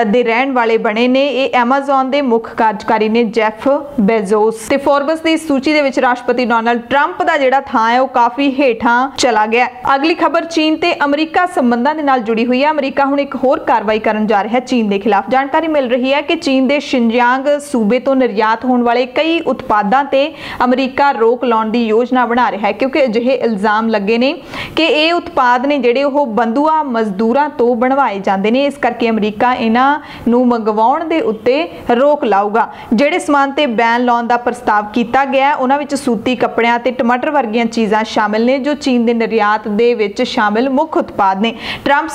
दे रहन वाले बने ने। ये एमेजॉन दे मुख्य कार्यकारी ने जैफ बेजोस। ते फोर्बस की सूची दे विच राष्ट्रपति डोनाल्ड ट्रंप का जिहड़ा थां है वो काफी हेठां चला गया। अगली खबर चीन ते अमरीका संबंधां दे नाल जुड़ी हुई है। अमरीका हुण एक होर कार्रवाई करन जा रहा है चीन के खिलाफ। जानकारी मिल रही है कि चीन दे शिनजियांग सूबे तो निर्यात होने वाले कई उत्पादों ते अमरीका रोक लाउण दी योजना बना रहा है, क्योंकि अजिहे इल्जाम लगे ने कि ये उत्पाद ने जिहड़े ओह बंधुआ मजदूरां तो बनवाए जांदे ने, इस करके अमरीका इन्हां नूं मंगवाउण दे उत्ते रोक लाऊगा। जिहड़े समान ते बैन लाउण दा प्रस्ताव कीता गया उन्हां विच सूती कपड़ियां ते टमाटर वर्गियां चीज़ां शामिल ने जो चीन दे निर्यात दे विच शामिल मुख्य उत्पाद ने। ट्रंप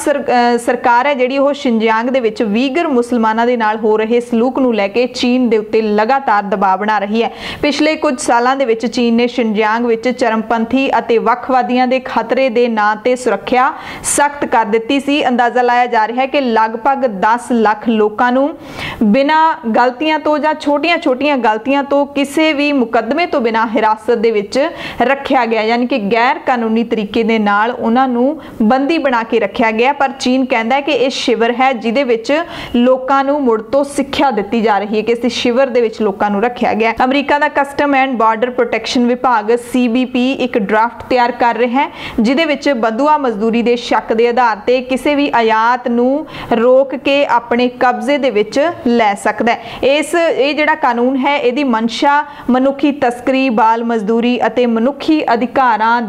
सरकार है जिहड़ी ओह शिनजियांग दे विच वीगर मुसलमानां दे नाल हो रहे सलूक नूं लैके चीन दे उत्ते लगातार दबाव बना रही है। पिछले कुछ सालां दे विच चीन ने शिनजियांग विच चरमपंथी अते वखवादियां दे खतरे दे नां ते सुरक्षा सख्त कर दित्ती सी। अंदाजा लाया जा रहा है कि लगभग 10 लाख लोकां नूं बिना गलतियां तो जां छोटियां-छोटियां गलतियां तो किसी भी मुकदमे तो बिना हिरासत दे विच रखिया गया, यानी कि गैर कानूनी तरीके दे नाल उन्हां नूं बंदी बना के रखिया गया। पर चीन कहता है कि यह शिविर है जिहदे विच लोकां नूं मुड़ तो सिक्ख्या दित्ती जा रही है कि इस शिविर दे विच लोकां नूं रखिया गया। अमरीका दा कस्टम एंड बॉर्डर प्रोटेक्शन विभाग CBP एक ड्राफ्ट तैयार कर रहा है जिहदे विच बंधुआ मजदूरी दे शक दे आधार ते किसी भी आयात नूं रोक के अपने कब्जे दे विच लै सकदा है। ये जिहड़ा कानून है इहदी मंशा मनुखी तस्करी, बाल मजदूरी अते मनुखी अधिकारां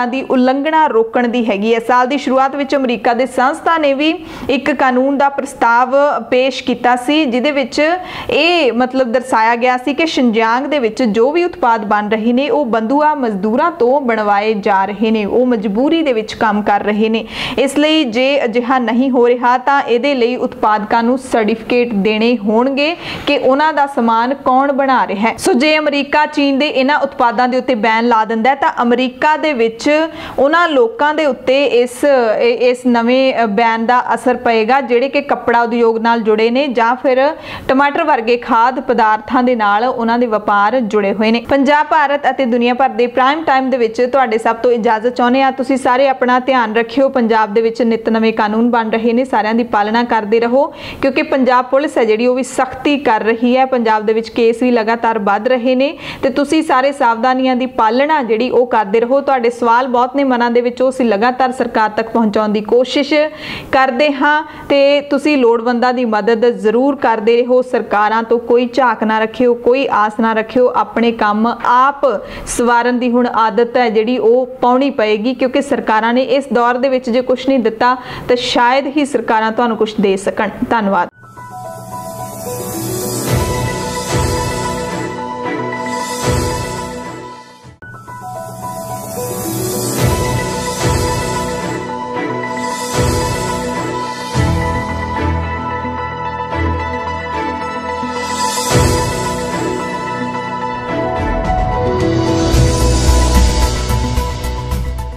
दी उल्लंघना रोकण दी हैगी है। साल दी शुरुआत विच अमरीका दे संस्था ने भी एक कानून दा प्रस्ताव पेश कीता सी जिहदे विच ये मतलब दर्शाया गया सी कि शिनजियांग दे विच जो भी उत्पाद बन रहे ने वो बंधुआ मजदूरां तो बनवाए जा रहे ने, वो मजबूरी दे विच काम कर रहे ने। इसलिए जे अजिहा नहीं हो रहा तां इहदे लई उत्पादकां नूं सर्टिफिकेट देने होणगे कि उन्हां दा समान कौन बना रहा है। सो जे अमरीका चीन दे इन्हां उत्पादां दे उत्ते बैन ला दिंदा है तां अमरीका दे विच उन्हां लोकां दे उत्ते इस नवें बैन दा असर पएगा जिहड़े कि कपड़ा उद्योग नाल जुड़े ने जां फिर टमाटर वर्गे खाद पदार्थां दे नाल उन्हां दे व्यापार जुड़े हुए ने। पंजाब भारत अते दुनिया भर दे प्राइम टाइम दे विच तुहाडे सब तो इजाजत चाहुंदे आ। तुसीं सारे अपना ध्यान रखियो। पंजाब दे विच नित नवें कानून बन रहे ने, सारिਆਂ दी पालना करते रहो क्योंकि पंजाब पुलिस है जिहड़ी वो भी सख्ती कर रही है। पंजाब दे विच केस भी लगातार वध रहे ने ते तुसीं सारे सावधानियां दी पालना जिहड़ी वो करते रहो। तुहाडे सवाल बहुत ने मनां दे विच, असीं लगातार सरकार तक पहुंचाउण दी कोशिश करते हाँ ते तुसीं लोड़वंदां दी मदद जरूर करते रहो। सरकारां तो कोई झाक ना रखियो, कोई आस ना रखियो, अपने काम आप सवारन दी हुण आदत है जिहड़ी वो पाउणी पएगी क्योंकि सरकारां ने इस दौर दे विच जे कुछ नहीं दिता तो शायद ही सरकारां तुहानूं कुछ दे सकण। धन्नवाद।